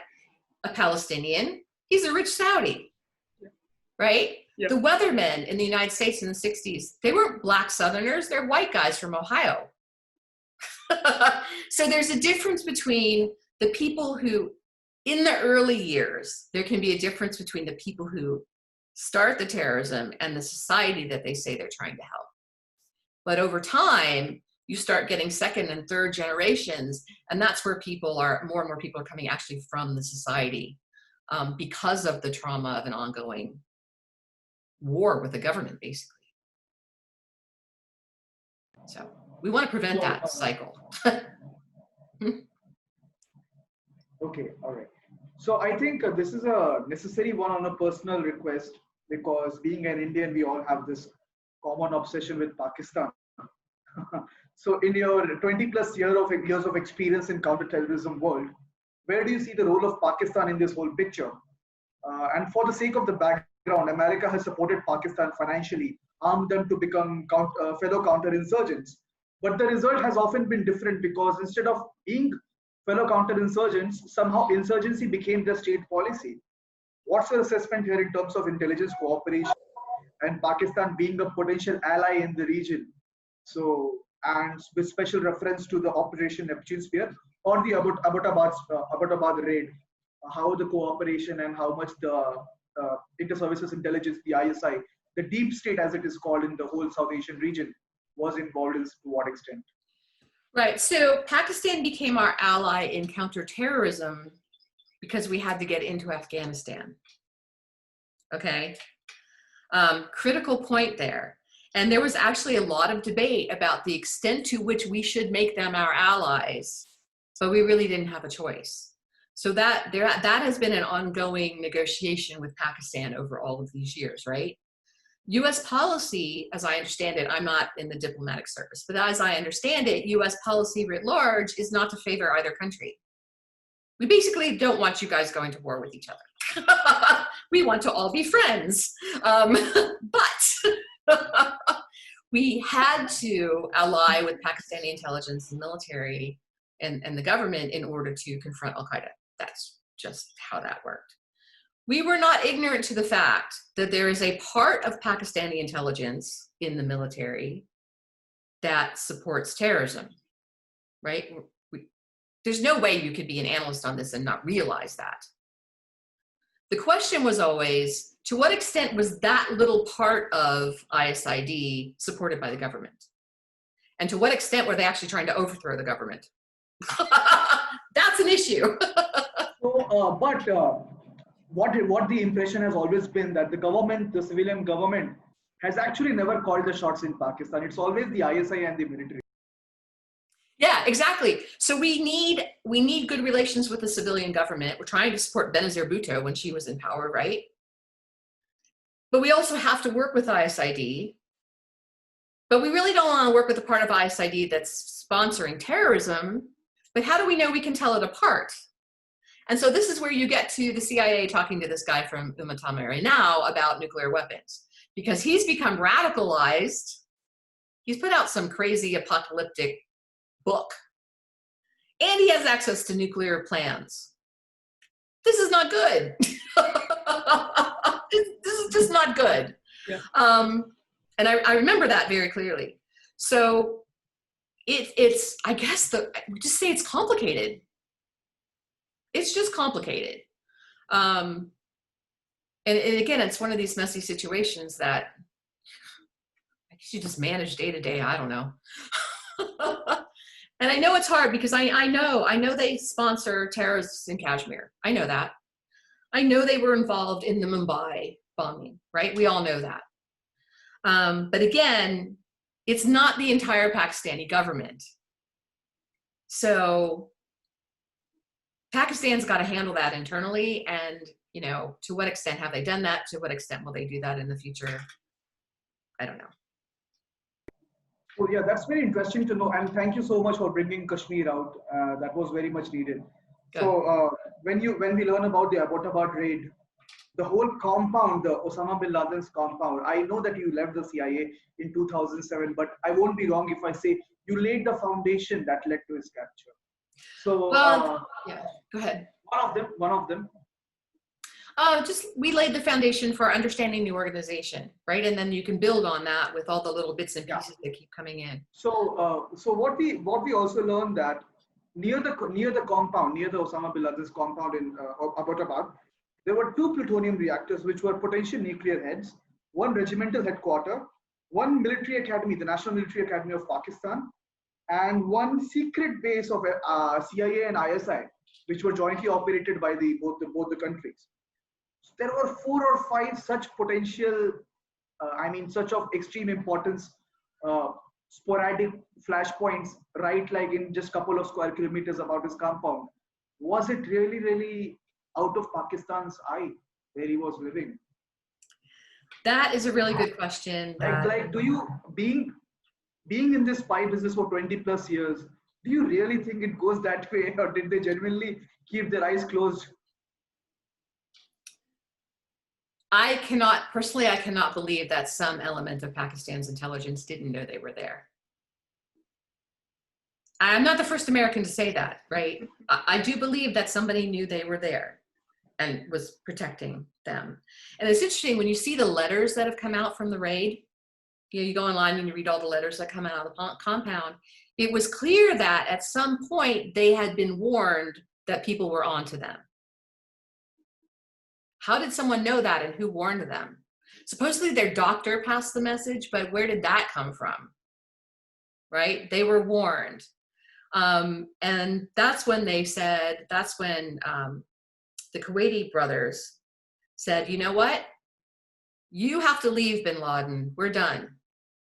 a Palestinian. He's a rich Saudi, right? Yeah. The weathermen in the United States in the 60s, they weren't black Southerners. They're white guys from Ohio. So there's a difference between the people who, in the early years, there can be a difference between the people who start the terrorism and the society that they say they're trying to help. But over time, you start getting second and third generations, and that's where more and more people are coming actually from the society because of the trauma of an ongoing war with the government, basically. So we want to prevent that cycle. Okay, all right. So I think this is a necessary one on a personal request, because being an Indian, we all have this common obsession with Pakistan. So in your 20 plus years of experience in counter-terrorism world, where do you see the role of Pakistan in this whole picture? And for the sake of the background, America has supported Pakistan financially, armed them to become fellow counter-insurgents. But the result has often been different, because instead of being fellow counter-insurgents, somehow insurgency became their state policy. What's your assessment here in terms of intelligence cooperation and Pakistan being a potential ally in the region? So, and with special reference to the Operation Neptune Spear or the Abbottabad raid, how the cooperation and how much the inter-services intelligence, the ISI, the deep state as it is called in the whole South Asian region, was involved to what extent? Right, so Pakistan became our ally in counterterrorism because we had to get into Afghanistan. Okay, critical point there. And there was actually a lot of debate about the extent to which we should make them our allies, but we really didn't have a choice. So that has been an ongoing negotiation with Pakistan over all of these years, right? US policy, as I understand it, I'm not in the diplomatic service, but as I understand it, US policy writ large is not to favor either country. We basically don't want you guys going to war with each other. We want to all be friends. But we had to ally with Pakistani intelligence and military and the government in order to confront al-Qaeda. That's just how that worked. We were not ignorant to the fact that there is a part of Pakistani intelligence in the military that supports terrorism, right? There's no way you could be an analyst on this and not realize that. The question was always, to what extent was that little part of ISID supported by the government? And to what extent were they actually trying to overthrow the government? That's an issue. What the impression has always been that the government, the civilian government, has actually never called the shots in Pakistan. It's always the ISI and the military. Yeah, exactly. So we need good relations with the civilian government. We're trying to support Benazir Bhutto when she was in power, right? But we also have to work with ISID. But we really don't want to work with the part of ISID that's sponsoring terrorism. But how do we know we can tell it apart? And so this is where you get to the CIA talking to this guy from Umatamarri now about nuclear weapons, because he's become radicalized. He's put out some crazy apocalyptic book, and he has access to nuclear plans. This is not good. This is just not good. Yeah. And I remember that very clearly. So it's I guess we just say it's complicated. It's just complicated. And again, it's one of these messy situations that I guess you just manage day to day. I don't know. And I know it's hard because I know they sponsor terrorists in Kashmir. I know that. I know they were involved in the Mumbai bombing, right? We all know that. But again, it's not the entire Pakistani government. So Pakistan's got to handle that internally, and to what extent have they done that? To what extent will they do that in the future? I don't know. So yeah, that's very interesting to know, and thank you so much for bringing Kashmir out. That was very much needed. Good. So when we learn about the Abbottabad raid, the whole compound, the Osama bin Laden's compound, I know that you left the CIA in 2007, but I won't be wrong if I say you laid the foundation that led to his capture. So yeah, go ahead. One of them. Just we laid the foundation for understanding the organization, right? And then you can build on that with all the little bits and pieces that keep coming in. So what we also learned that near the compound, near the Osama bin Laden's compound in Abbottabad, there were 2 plutonium reactors which were potential nuclear heads, 1 regimental headquarter, 1 military academy, the National Military Academy of Pakistan, and 1 secret base of CIA and ISI, which were jointly operated by both the countries. So there were 4 or 5 such potential, such of extreme importance, sporadic flashpoints, right, like in just couple of square kilometers about his compound. Was it really, really out of Pakistan's eye where he was living? That is a really good question. Like, do you, being in this spy business for 20 plus years, do you really think it goes that way, or did they genuinely keep their eyes closed? I cannot believe that some element of Pakistan's intelligence didn't know they were there. I'm not the first American to say that, right? I do believe that somebody knew they were there and was protecting them. And it's interesting when you see the letters that have come out from the raid, you go online and you read all the letters that come out of the compound. It was clear that at some point they had been warned that people were onto them. How did someone know that, and who warned them? Supposedly their doctor passed the message, but where did that come from? Right? They were warned. And that's when the Kuwaiti brothers said, you know what? You have to leave, bin Laden. We're done.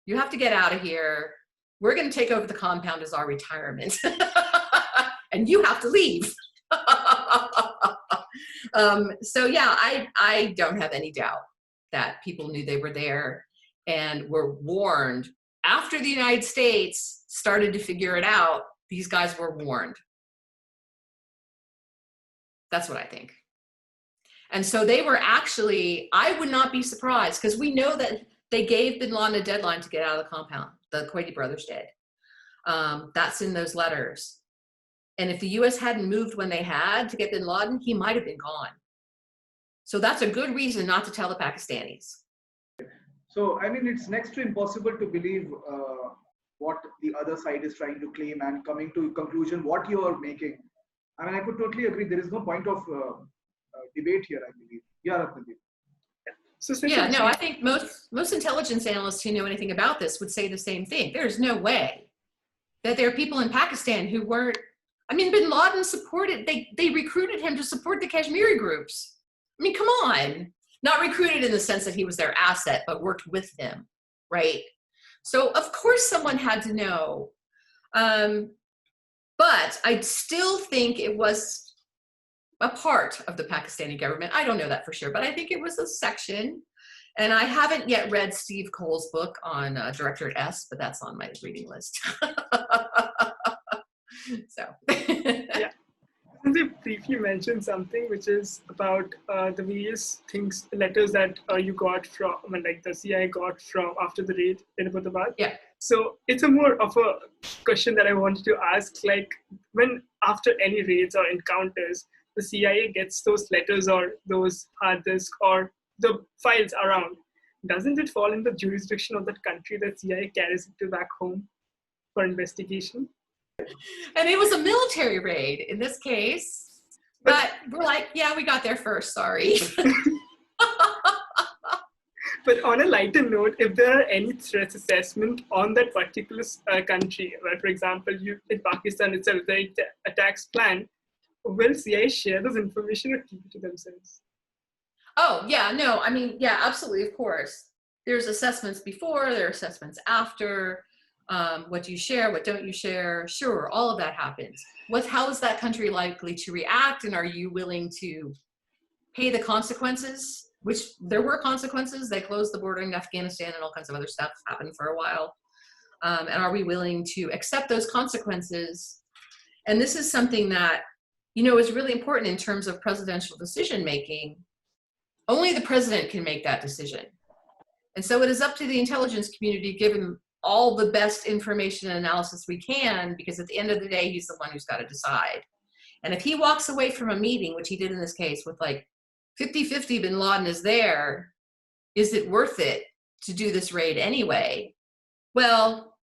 You have to get out of here. We're going to take over the compound as our retirement. And you have to leave. So yeah, I don't have any doubt that people knew they were there. and were warned after the United States started to figure it out. These guys were warned. That's what I think. And so they were actually, I would not be surprised, because we know that they gave bin Laden a deadline to get out of the compound. The Kuwaiti brothers did. That's in those letters. And if the US hadn't moved when they had to get bin Laden, he might have been gone. So that's a good reason not to tell the Pakistanis. So, I mean, it's next to impossible to believe what the other side is trying to claim, and coming to a conclusion what you are making. I mean, I could totally agree. There is no point of debate here, I believe. Yeah, Ratnadeep. So Yeah, no, I think most intelligence analysts who know anything about this would say the same thing. There's no way that there are people in Pakistan who weren't, I mean, bin Laden supported, they recruited him to support the Kashmiri groups. I mean, come on. Not recruited in the sense that he was their asset, but worked with him, right? So of course someone had to know. But I still think it was a part of the Pakistani government. I don't know that for sure, but I think it was a section. And I haven't yet read Steve Cole's book on Directorate S, but that's on my reading list. So. Yeah. They briefly mentioned something which is about the various things, letters that you got from, like the CIA got from after the raid in Abbottabad. Yeah. So it's a more of a question that I wanted to ask, like when after any raids or encounters, the CIA gets those letters or those hard disk or the files around, doesn't it fall in the jurisdiction of that country that CIA carries it to back home for investigation? And it was a military raid in this case, but we're like, yeah, we got there first, sorry. But on a lighter note, if there are any threat assessment on that particular country, where, for example, in Pakistan itself, the attacks plan, will CIA share this information or keep it to themselves? Oh, yeah, no, I mean, yeah, absolutely, of course. There's assessments before, there are assessments after. What do you share? What don't you share? Sure, all of that happens. How is that country likely to react? And are you willing to pay the consequences? Which there were consequences. They closed the border in Afghanistan and all kinds of other stuff happened for a while. And are we willing to accept those consequences? And this is something that, you know, is really important in terms of presidential decision making. Only the president can make that decision. And so it is up to the intelligence community, given all the best information and analysis we can, because at the end of the day, he's the one who's got to decide. And if he walks away from a meeting, which he did in this case, with like 50-50 bin Laden is there, is it worth it to do this raid anyway? Well,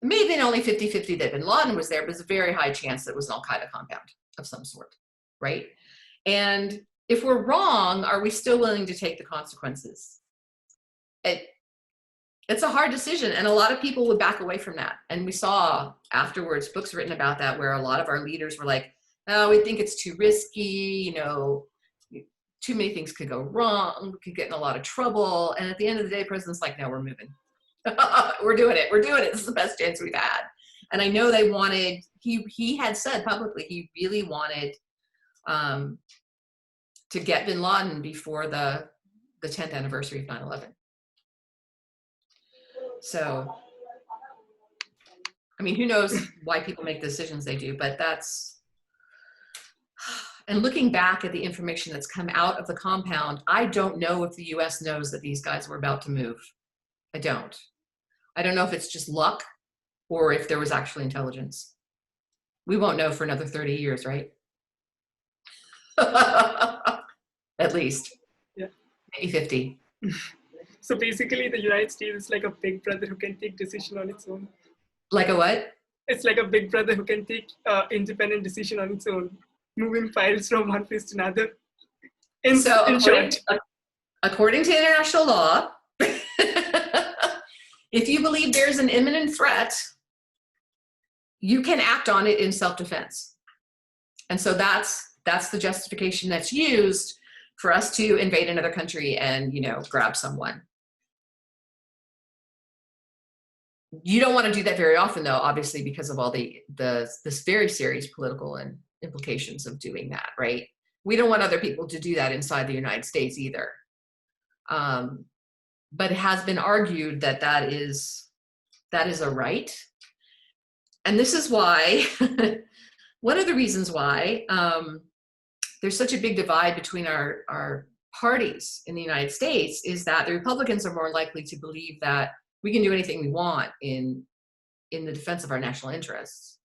it may have been only 50-50 that bin Laden was there, but there's a very high chance that it was an al-Qaeda compound of some sort, right? And if we're wrong, are we still willing to take the consequences? It's a hard decision, and a lot of people would back away from that. And we saw afterwards books written about that, where a lot of our leaders were like, oh, we think it's too risky, you know, too many things could go wrong, we could get in a lot of trouble. And at the end of the day, the president's like, no, we're moving. We're doing it. This is the best chance we've had. And I know they wanted, he had said publicly, he really wanted to get bin Laden before the 10th anniversary of 9/11. So, I mean, who knows why people make the decisions they do, but that's, and looking back at the information that's come out of the compound, I don't know if the US knows that these guys were about to move. I don't know if it's just luck or if there was actually intelligence. We won't know for another 30 years, right? At least. Yeah. Maybe 50. So basically, the United States is like a big brother who can take decision on its own. Like a what? It's like a big brother who can take independent decision on its own, moving files from one place to another. In short, according to international law, if you believe there's an imminent threat, you can act on it in self-defense. And so that's the justification that's used for us to invade another country and, you know, grab someone. You don't want to do that very often, though, obviously, because of all this very serious political and implications of doing that, right? We don't want other people to do that inside the United States either. but it has been argued that that is a right. And this is why, one of the reasons why there's such a big divide between our parties in the United States is that the Republicans are more likely to believe that we can do anything we want in the defense of our national interests.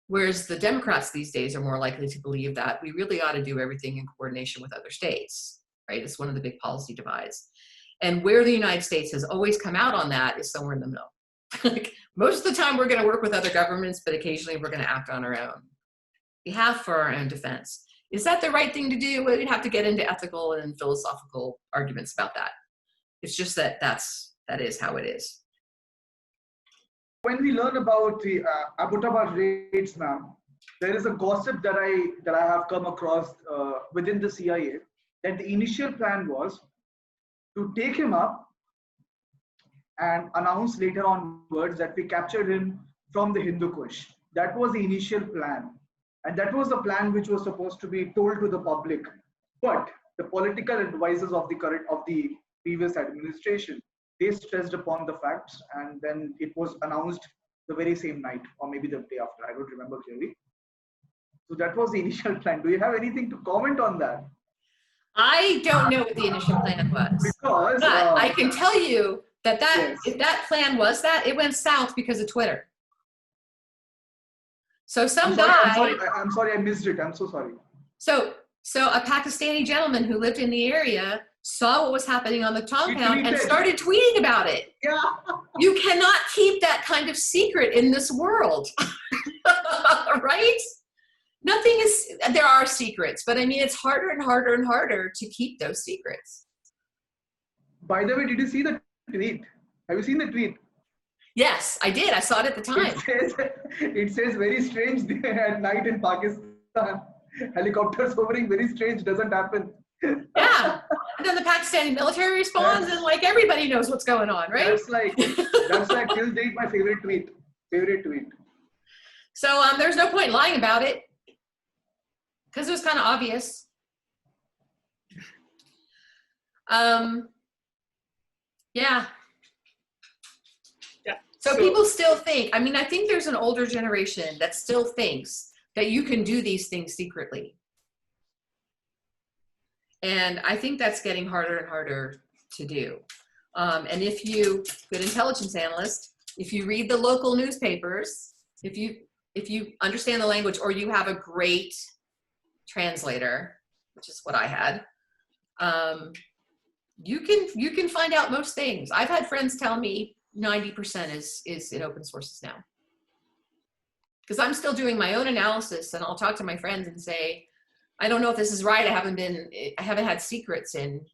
Whereas the Democrats these days are more likely to believe that we really ought to do everything in coordination with other states, right? It's one of the big policy divides. And where the United States has always come out on that is somewhere in the middle. Like, most of the time we're going to work with other governments, but occasionally we're going to act on our own. We have for our own defense. Is that the right thing to do? Well, we'd have to get into ethical and philosophical arguments about that. It's just that that is how it is. When we learn about the Abbottabad raids, ma'am, there is a gossip that I have come across within the CIA that the initial plan was to take him up and announce later onwards that we captured him from the Hindu Kush. That was the initial plan. And that was the plan which was supposed to be told to the public. But the political advisors of the previous administration, they stressed upon the facts, and then it was announced the very same night, or maybe the day after. I don't remember clearly. So that was the initial plan. Do you have anything to comment on that? I don't know what the initial plan was. Because but I can tell you that yes. If that plan was that, it went south because of Twitter. So I'm sorry, I missed it. I'm so sorry. So a Pakistani gentleman who lived in the area saw what was happening on the compound and started tweeting about it. Yeah. You cannot keep that kind of secret in this world, right? There are secrets, but I mean, it's harder and harder and harder to keep those secrets. By the way, did you see the tweet? Have you seen the tweet? Yes, I did. I saw it at the time. It says very strange at night in Pakistan. Helicopters hovering, very strange, doesn't happen. Yeah. And then the Pakistani military responds, and like everybody knows what's going on, right? That's like till date my favorite tweet. So there's no point lying about it because it was kind of obvious. Yeah. So people still think, I mean, I think there's an older generation that still thinks that you can do these things secretly. And I think that's getting harder and harder to do. And if you, good intelligence analyst, if you read the local newspapers, if you understand the language, or you have a great translator, which is what I had, you can find out most things. I've had friends tell me 90% is in open sources now. Because I'm still doing my own analysis, and I'll talk to my friends and say, I don't know if this is right. I haven't had secrets in,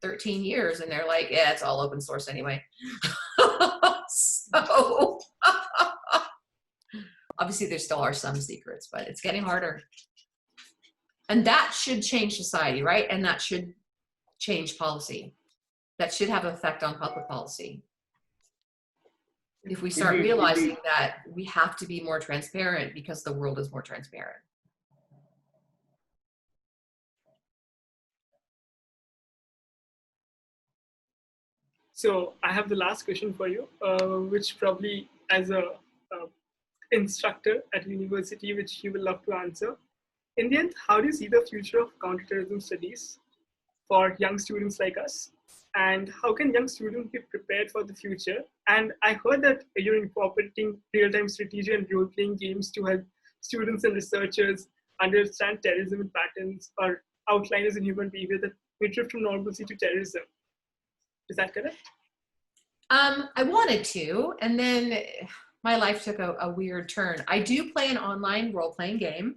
13 years. And they're like, yeah, it's all open source anyway. So obviously there still are some secrets, but it's getting harder. And that should change society, right? And that should change policy. That should have an effect on public policy. If we start realizing that we have to be more transparent because the world is more transparent. So I have the last question for you, which probably as a instructor at university, which you will love to answer. In the end, how do you see the future of counterterrorism studies for young students like us? And how can young students be prepared for the future? And I heard that you're incorporating real-time strategy and role-playing games to help students and researchers understand terrorism patterns or outliners in human behavior that may drift from normalcy to terrorism. Is that correct? I wanted to, and then my life took a weird turn. I do play an online role-playing game.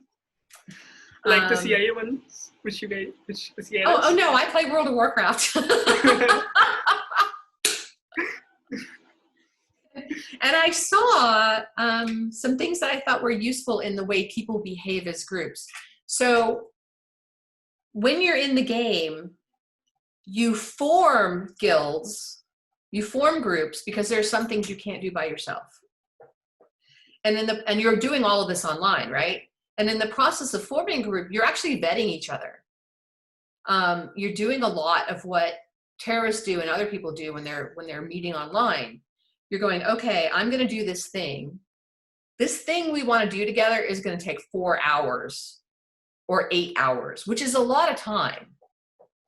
Like the CIA ones, which the CIA Oh no, I play World of Warcraft. And I saw some things that I thought were useful in the way people behave as groups. So when you're in the game, you form guilds, you form groups, because there are some things you can't do by yourself. And you're doing all of this online, right? And in the process of forming a group, you're actually vetting each other. You're doing a lot of what terrorists do and other people do when they're meeting online. You're going, okay, I'm going to do this thing. This thing we want to do together is going to take 4 hours or 8 hours, which is a lot of time,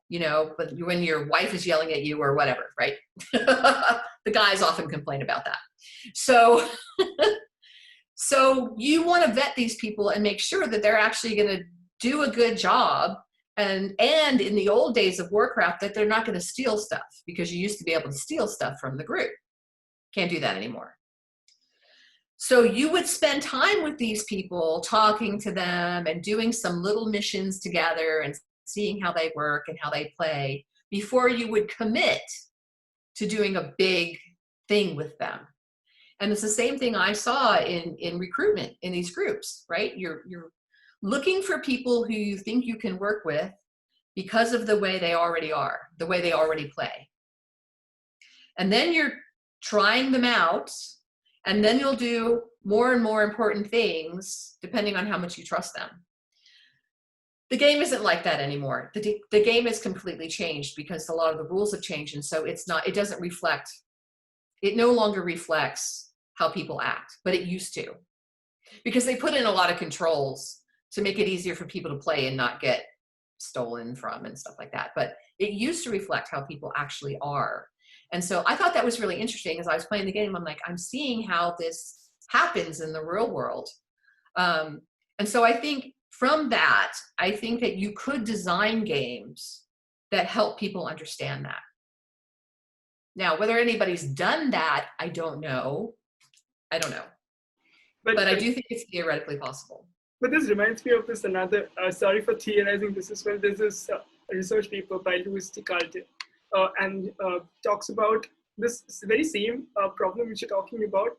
you know, but when your wife is yelling at you or whatever, right? The guys often complain about that. So, so you want to vet these people and make sure that they're actually going to do a good job. And in the old days of Warcraft, that they're not going to steal stuff, because you used to be able to steal stuff from the group. Can't do that anymore. So you would spend time with these people, talking to them and doing some little missions together and seeing how they work and how they play before you would commit to doing a big thing with them. And it's the same thing I saw in recruitment in these groups, right? You're looking for people who you think you can work with because of the way they already are, the way they already play. And then you're trying them out, and then you'll do more and more important things depending on how much you trust them. The game isn't like that anymore. The game is completely changed because a lot of the rules have changed, and so it doesn't reflect, it no longer reflects how people act, but it used to. Because they put in a lot of controls to make it easier for people to play and not get stolen from and stuff like that. But it used to reflect how people actually are. And so I thought that was really interesting. As I was playing the game, I'm like, I'm seeing how this happens in the real world. And so I think from that, I think that you could design games that help people understand that. Now, whether anybody's done that, I don't know. But I do think it's theoretically possible. But this reminds me of this another, sorry for theorizing this as well, there's this research paper by Louis DeCalde, and talks about this very same problem which you're talking about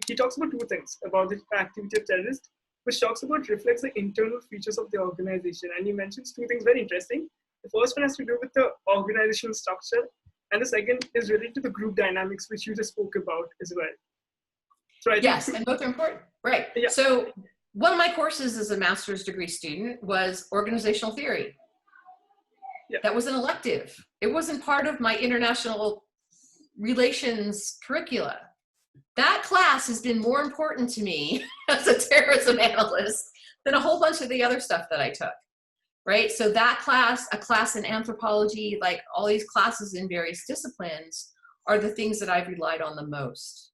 he talks about two things about the activity of terrorists, which talks about reflects the internal features of the organization. And he mentions two things very interesting. The first one has to do with the organizational structure, and the second is related to the group dynamics, which you just spoke about as well. So yes, and both are important, right? Yeah. So one of my courses as a master's degree student was organizational theory. Yeah. That was an elective. It wasn't part of my international relations curricula. That class has been more important to me as a terrorism analyst than a whole bunch of the other stuff that I took, right? So that class, a class in anthropology, like all these classes in various disciplines are the things that I've relied on the most.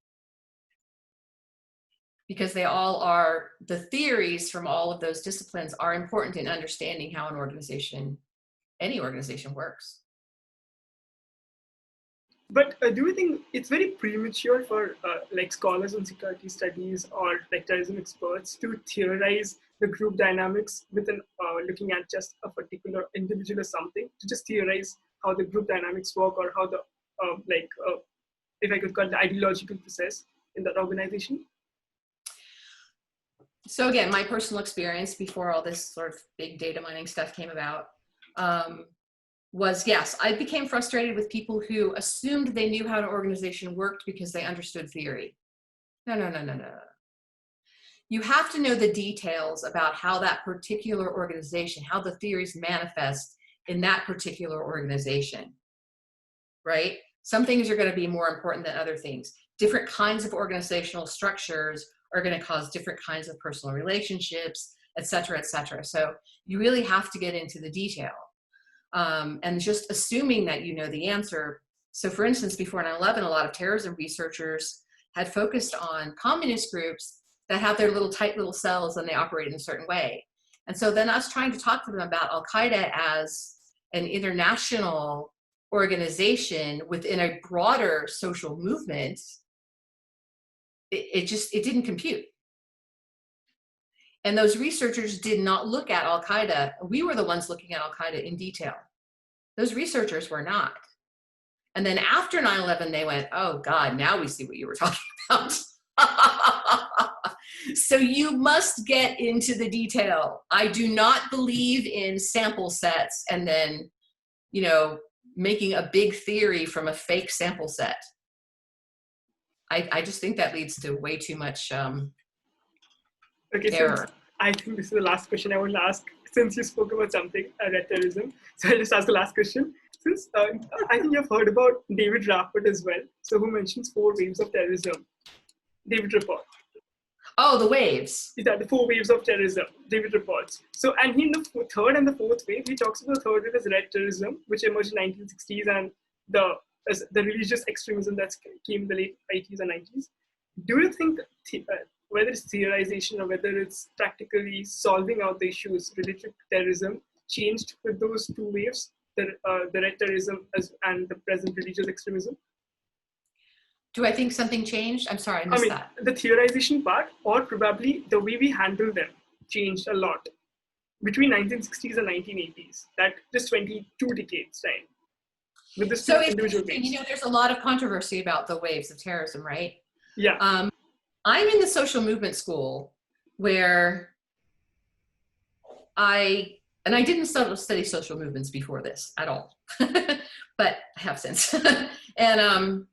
Because they all are, the theories from all of those disciplines are important in understanding how an organization, any organization works. But do you think it's very premature for like scholars on security studies or like terrorism experts to theorize the group dynamics within looking at just a particular individual or something, to just theorize how the group dynamics work or how the, if I could call it the ideological process in that organization? So again, my personal experience before all this sort of big data mining stuff came about was, yes, I became frustrated with people who assumed they knew how an organization worked because they understood theory. No. You have to know the details about how that particular organization, how the theories manifest in that particular organization, right? Some things are going to be more important than other things. Different kinds of organizational structures are going to cause different kinds of personal relationships, et cetera, et cetera. So you really have to get into the detail. And just assuming that you know the answer. So for instance, before 9/11, a lot of terrorism researchers had focused on communist groups that have their little tight little cells and they operate in a certain way. And so then us trying to talk to them about al-Qaeda as an international organization within a broader social movement, it didn't compute. And those researchers did not look at al-Qaeda. We were the ones looking at al-Qaeda in detail. Those researchers were not. And then after 9/11, they went, oh God, now we see what you were talking about. So you must get into the detail. I do not believe in sample sets and then, you know, making a big theory from a fake sample set. I just think that leads to way too much okay, error. So I think this is the last question I want to ask, since you spoke about something, terrorism. So I'll just ask the last question. Since I think you've heard about David Rappert as well, so who mentions 4 waves of terrorism. David Rappert. Oh, the waves. Yeah, the 4 waves of terrorism, David reports. So, and in the third and the fourth wave, he talks about the third wave as red terrorism, which emerged in 1960s, and the religious extremism that came in the late 80s and 90s. Do you think, whether it's theorization or whether it's practically solving out the issues related to terrorism, changed with those 2 waves, the red terrorism and the present religious extremism? Do I think something changed? I'm sorry, I missed that. The theorization part, or probably the way we handle them, changed a lot between 1960s and 1980s. That just 22 decades time. With this So individual waves. you know, there's a lot of controversy about the waves of terrorism, right? Yeah. I'm in the social movement school where I didn't study social movements before this at all, but I have since. And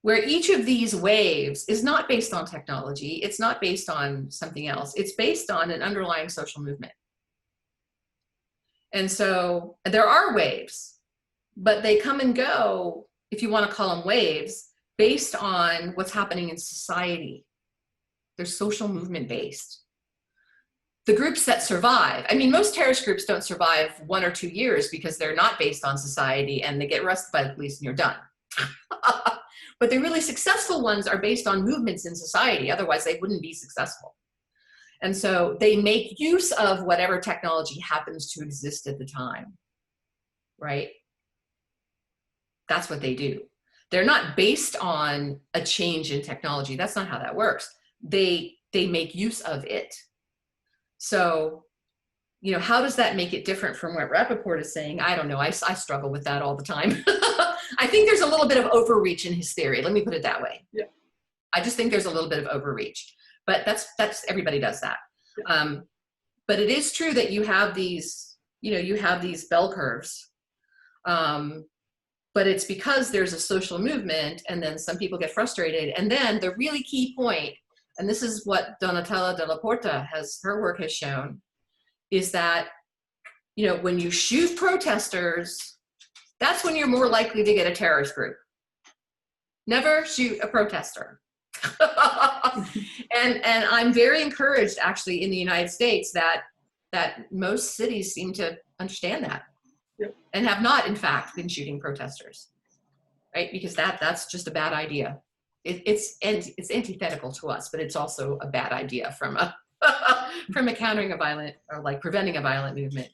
where each of these waves is not based on technology, it's not based on something else, it's based on an underlying social movement. And so there are waves, but they come and go, if you want to call them waves, based on what's happening in society. They're social movement based. The groups that survive, I mean, most terrorist groups don't survive 1 or 2 years because they're not based on society and they get arrested by the police and you're done. But the really successful ones are based on movements in society, otherwise they wouldn't be successful. And so they make use of whatever technology happens to exist at the time, right? That's what they do. They're not based on a change in technology. That's not how that works. They make use of it. So, you know, how does that make it different from what Rappaport is saying? I don't know. I struggle with that all the time. I think there's a little bit of overreach in his theory. Let me put it that way. Yeah. I just think there's a little bit of overreach, but that's everybody does that. Yeah. But it is true that you have these, you know, you have these bell curves. But it's because there's a social movement and then some people get frustrated. And then the really key point, and this is what Donatella Della Porta her work has shown, is that, you know, when you shoot protesters, that's when you're more likely to get a terrorist group. Never shoot a protester. and I'm very encouraged actually in the United States that most cities seem to understand that. Yep. And have not, in fact, been shooting protesters, right? Because that's just a bad idea. It's antithetical to us, but it's also a bad idea from a from a countering a violent or like preventing a violent movement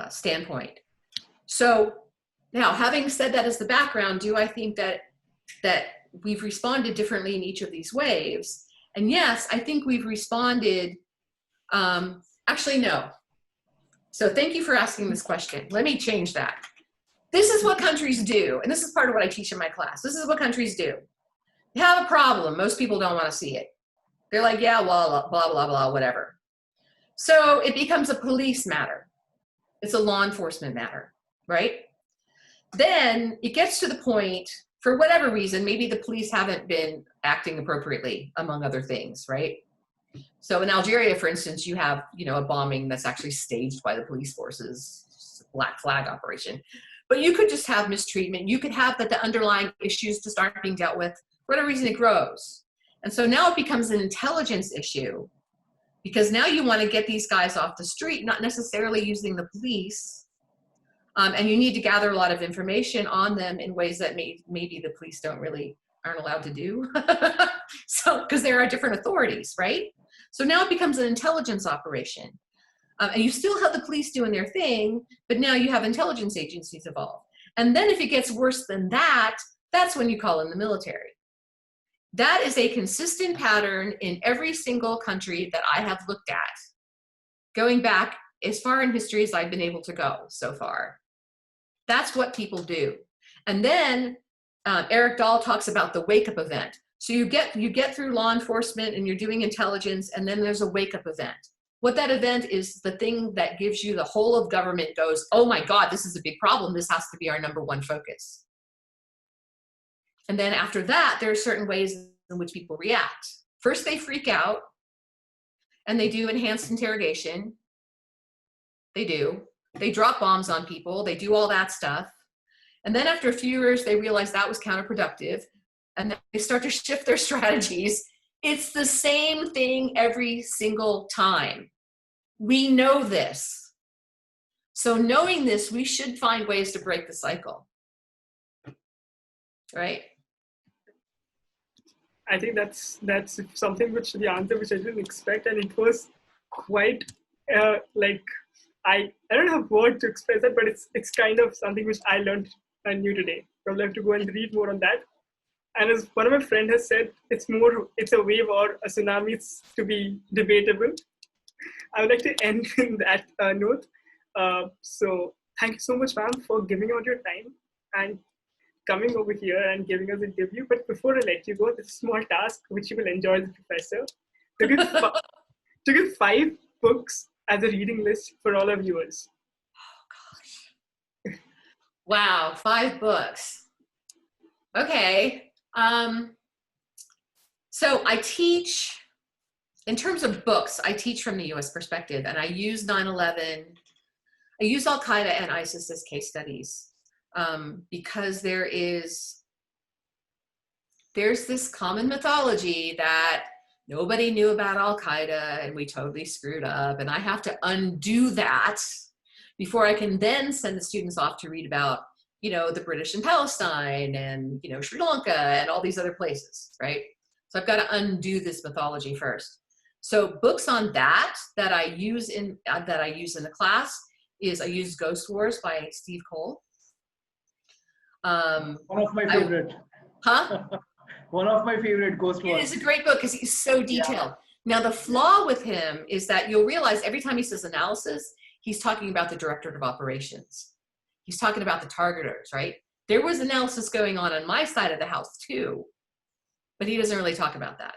standpoint. So now, having said that as the background, do I think that we've responded differently in each of these waves? And yes, I think we've responded. Actually, no. So thank you for asking this question. Let me change that. This is what countries do. And this is part of what I teach in my class. This is what countries do. They have a problem. Most people don't want to see it. They're like, yeah, blah, blah, blah, blah, whatever. So it becomes a police matter. It's a law enforcement matter, right? Then it gets to the point, for whatever reason, maybe the police haven't been acting appropriately, among other things, right? So in Algeria, for instance, you have, you know, a bombing that's actually staged by the police forces, black flag operation. But you could just have mistreatment. You could have that the underlying issues just aren't being dealt with. For whatever reason, it grows. And so now it becomes an intelligence issue because now you want to get these guys off the street, not necessarily using the police. And you need to gather a lot of information on them in ways that maybe the police aren't allowed to do. So, because there are different authorities, right? So now it becomes an intelligence operation. And you still have the police doing their thing, but now you have intelligence agencies involved. And then if it gets worse than that, that's when you call in the military. That is a consistent pattern in every single country that I have looked at, going back as far in history as I've been able to go so far. That's what people do. And then Eric Dahl talks about the wake-up event. So you get through law enforcement and you're doing intelligence, and then there's a wake-up event. What that event is the thing that gives you the whole of government goes, oh my God, this is a big problem. This has to be our #1 focus. And then after that, there are certain ways in which people react. First, they freak out and they do enhanced interrogation. They do. They drop bombs on people. They do all that stuff. And then after a few years, they realize that was counterproductive. And then they start to shift their strategies. It's the same thing every single time. We know this. So knowing this, we should find ways to break the cycle. Right? I think that's something which the answer which I didn't expect, and it was quite like I don't have word to express that, but it's kind of something which I learned new today. Probably have to go and read more on that. And as one of my friends has said, it's a wave or a tsunami. It's to be debatable. I would like to end in that note. So thank you so much, ma'am, for giving out your time and coming over here and giving us an interview. But before I let you go, this small task which you will enjoy as a professor, to give 5 books as a reading list for all our viewers. Oh gosh! Wow, 5 books. Okay. So I teach, in terms of books, I teach from the U.S. perspective, and I use 9/11. I use al-Qaeda and ISIS as case studies. Because there's this common mythology that nobody knew about al-Qaeda and we totally screwed up, and I have to undo that before I can then send the students off to read about, the British in Palestine and, Sri Lanka and all these other places, right? So I've got to undo this mythology first. So books on that I use in the class is I use Ghost Wars by Steve Cole. One of my favorite. One of my favorite, Ghost Wars. It is a great book because he's so detailed. Yeah. Now, the flaw with him is that you'll realize every time he says analysis, he's talking about the Directorate of Operations. He's talking about the targeters, right? There was analysis going on my side of the house too, but he doesn't really talk about that.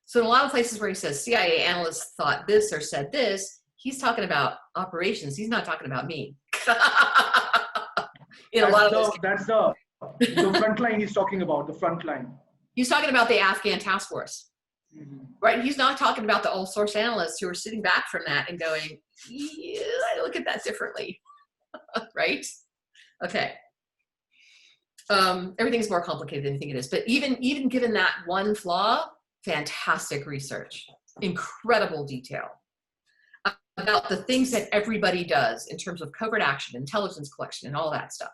So in a lot of places where he says CIA analysts thought this or said this, he's talking about operations. He's not talking about me. That's the front line he's talking about, the front line. He's talking about the Afghan task force, right? He's not talking about the all-source analysts who are sitting back from that and going, yeah, I look at that differently, right? Okay. Everything's more complicated than you think it is, but even given that one flaw, fantastic research, incredible detail about the things that everybody does in terms of covert action, intelligence collection, and all that stuff.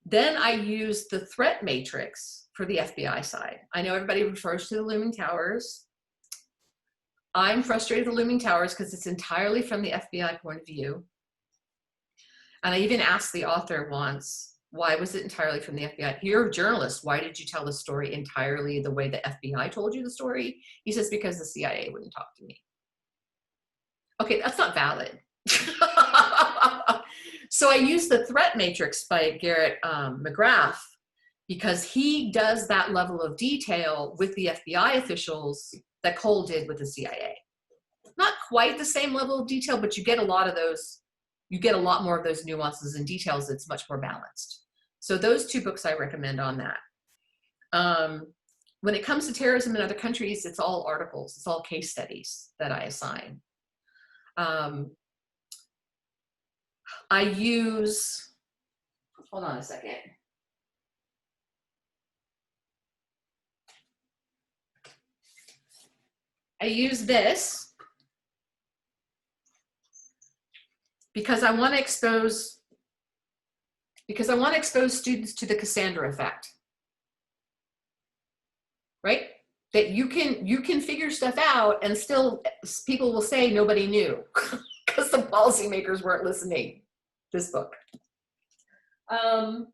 Then I use the threat matrix for the FBI side. I know everybody refers to the looming towers. I'm frustrated with the looming towers because it's entirely from the FBI point of view. And I even asked the author once, why was it entirely from the FBI? You're a journalist. Why did you tell the story entirely the way the FBI told you the story? He says, because the CIA wouldn't talk to me. Okay, that's not valid. So I use the threat matrix by Garrett McGrath because he does that level of detail with the FBI officials that Cole did with the CIA. Not quite the same level of detail, but you get a lot of those, you get a lot more of those nuances and details. It's much more balanced. So those 2 books I recommend on that. When it comes to terrorism in other countries, it's all articles, it's all case studies that I assign. I use, hold on a second. I use this because I want to expose students to the Cassandra effect. Right? That you can figure stuff out and still people will say nobody knew because the policymakers weren't listening. This book. I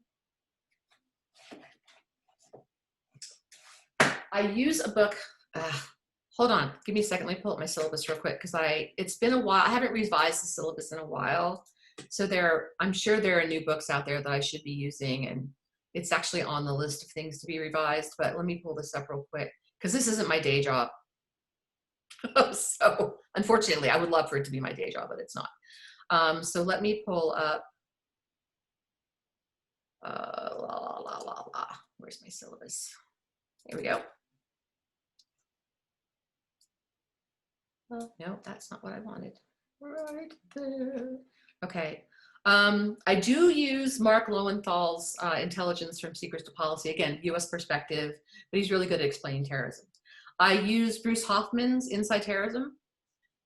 use a book, hold on, give me a second, let me pull up my syllabus real quick because it's been a while, I haven't revised the syllabus in a while. So I'm sure there are new books out there that I should be using, and it's actually on the list of things to be revised, but let me pull this up real quick because this isn't my day job. So unfortunately, I would love for it to be my day job, but it's not. So let me pull up, where's my syllabus? Here we go. Oh, no, that's not what I wanted. right there. Okay. I do use Mark Lowenthal's Intelligence from Secrets to Policy. Again, US perspective, but he's really good at explaining terrorism. I use Bruce Hoffman's Inside Terrorism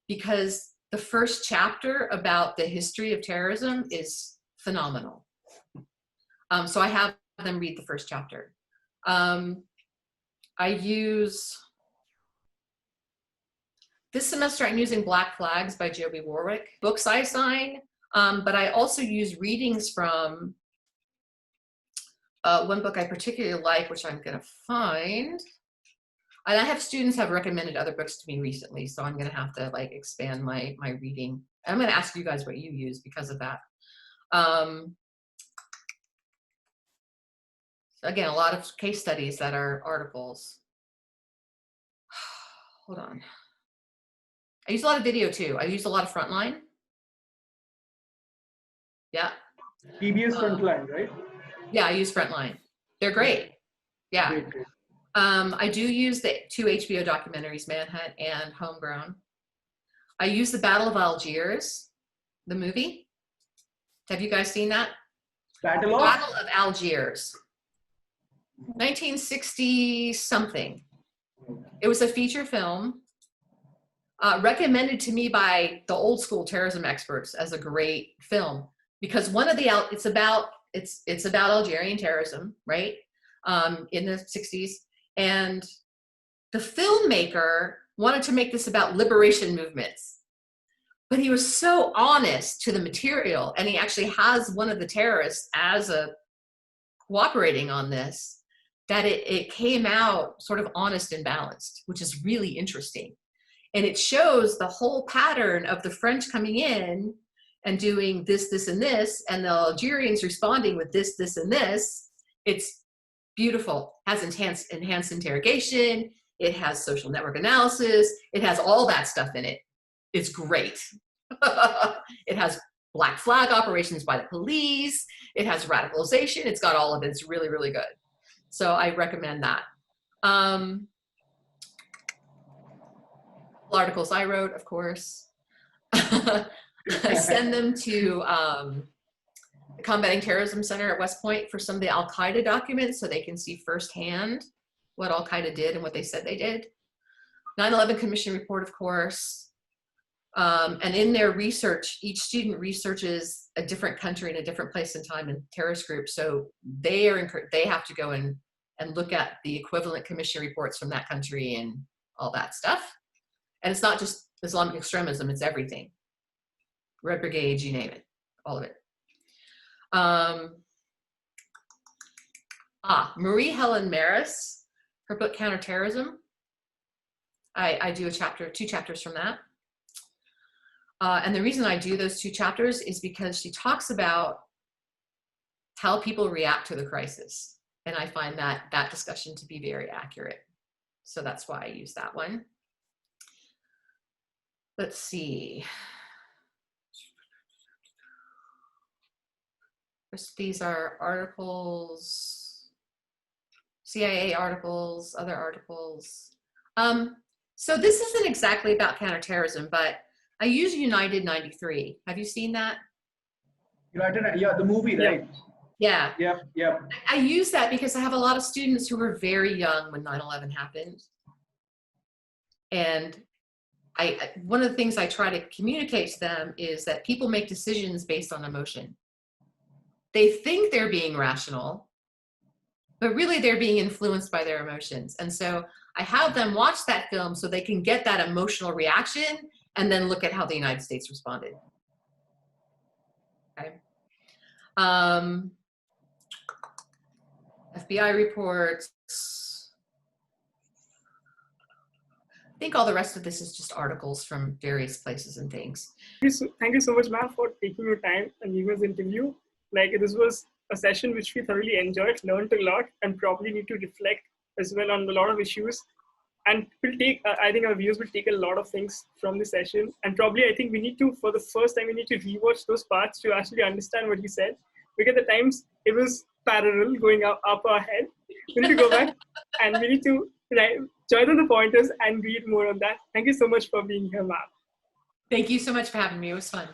because the first chapter about the history of terrorism is phenomenal. So I have them read the first chapter. I use, this semester I'm using Black Flags by Joby Warwick, books I assign, but I also use readings from one book I particularly like, which I'm gonna find. And I have students have recommended other books to me recently, so I'm gonna have to like expand my reading. I'm gonna ask you guys what you use because of that. Again, a lot of case studies that are articles. Hold on. I use a lot of video too. I use a lot of Frontline. Yeah. PBS Frontline, right? Yeah, I use Frontline. They're great. Yeah. Great, great. I do use the 2 HBO documentaries, Manhunt and Homegrown. I use the Battle of Algiers, the movie. Have you guys seen that? Battle of Algiers. 1960 something. It was a feature film recommended to me by the old school terrorism experts as a great film because one of the it's about Algerian terrorism, right? In the 60s, and the filmmaker wanted to make this about liberation movements, but he was so honest to the material, and he actually has one of the terrorists as a cooperating on this, that it came out sort of honest and balanced, which is really interesting. And it shows the whole pattern of the French coming in and doing this, this, and this, and the Algerians responding with this, this, and this. It's beautiful. It has enhanced interrogation. It has social network analysis. It has all that stuff in it. It's great. It has black flag operations by the police. It has radicalization. It's got all of it. It's really, really good. So I recommend that. Articles I wrote, of course. I send them to the Combating Terrorism Center at West Point for some of the al-Qaeda documents so they can see firsthand what al-Qaeda did and what they said they did. 9/11 Commission report, of course. And in their research, each student researches a different country in a different place and time and terrorist group. So they have to go and look at the equivalent commission reports from that country and all that stuff. And it's not just Islamic extremism, it's everything. Red Brigade, you name it, all of it. Marie Helen Maris, her book Counter-Terrorism. I do 2 chapters from that. And the reason I do those 2 chapters is because she talks about how people react to the crisis. And I find that discussion to be very accurate. So that's why I use that one. Let's see. These are articles, CIA articles, other articles. So this isn't exactly about counterterrorism, but I use United 93. Have you seen that? United, yeah, the movie, right? Yeah. Yeah, yeah. I use that because I have a lot of students who were very young when 9/11 happened. And one of the things I try to communicate to them is that people make decisions based on emotion. They think they're being rational, but really they're being influenced by their emotions. And so I have them watch that film so they can get that emotional reaction and then look at how the United States responded. Okay. FBI reports. I think all the rest of this is just articles from various places and things. Thank you so much, ma'am, for taking your time and giving us the interview. Like, this was a session which we thoroughly enjoyed, learned a lot, and probably need to reflect as well on a lot of issues. And we'll take, I think our viewers will take a lot of things from the session. And probably I think we need to, for the first time, we need to rewatch those parts to actually understand what he said. Because at times it was parallel going up our head. We need to go back and we need to join on the pointers and read more on that. Thank you so much for being here, ma'am. Thank you so much for having me. It was fun.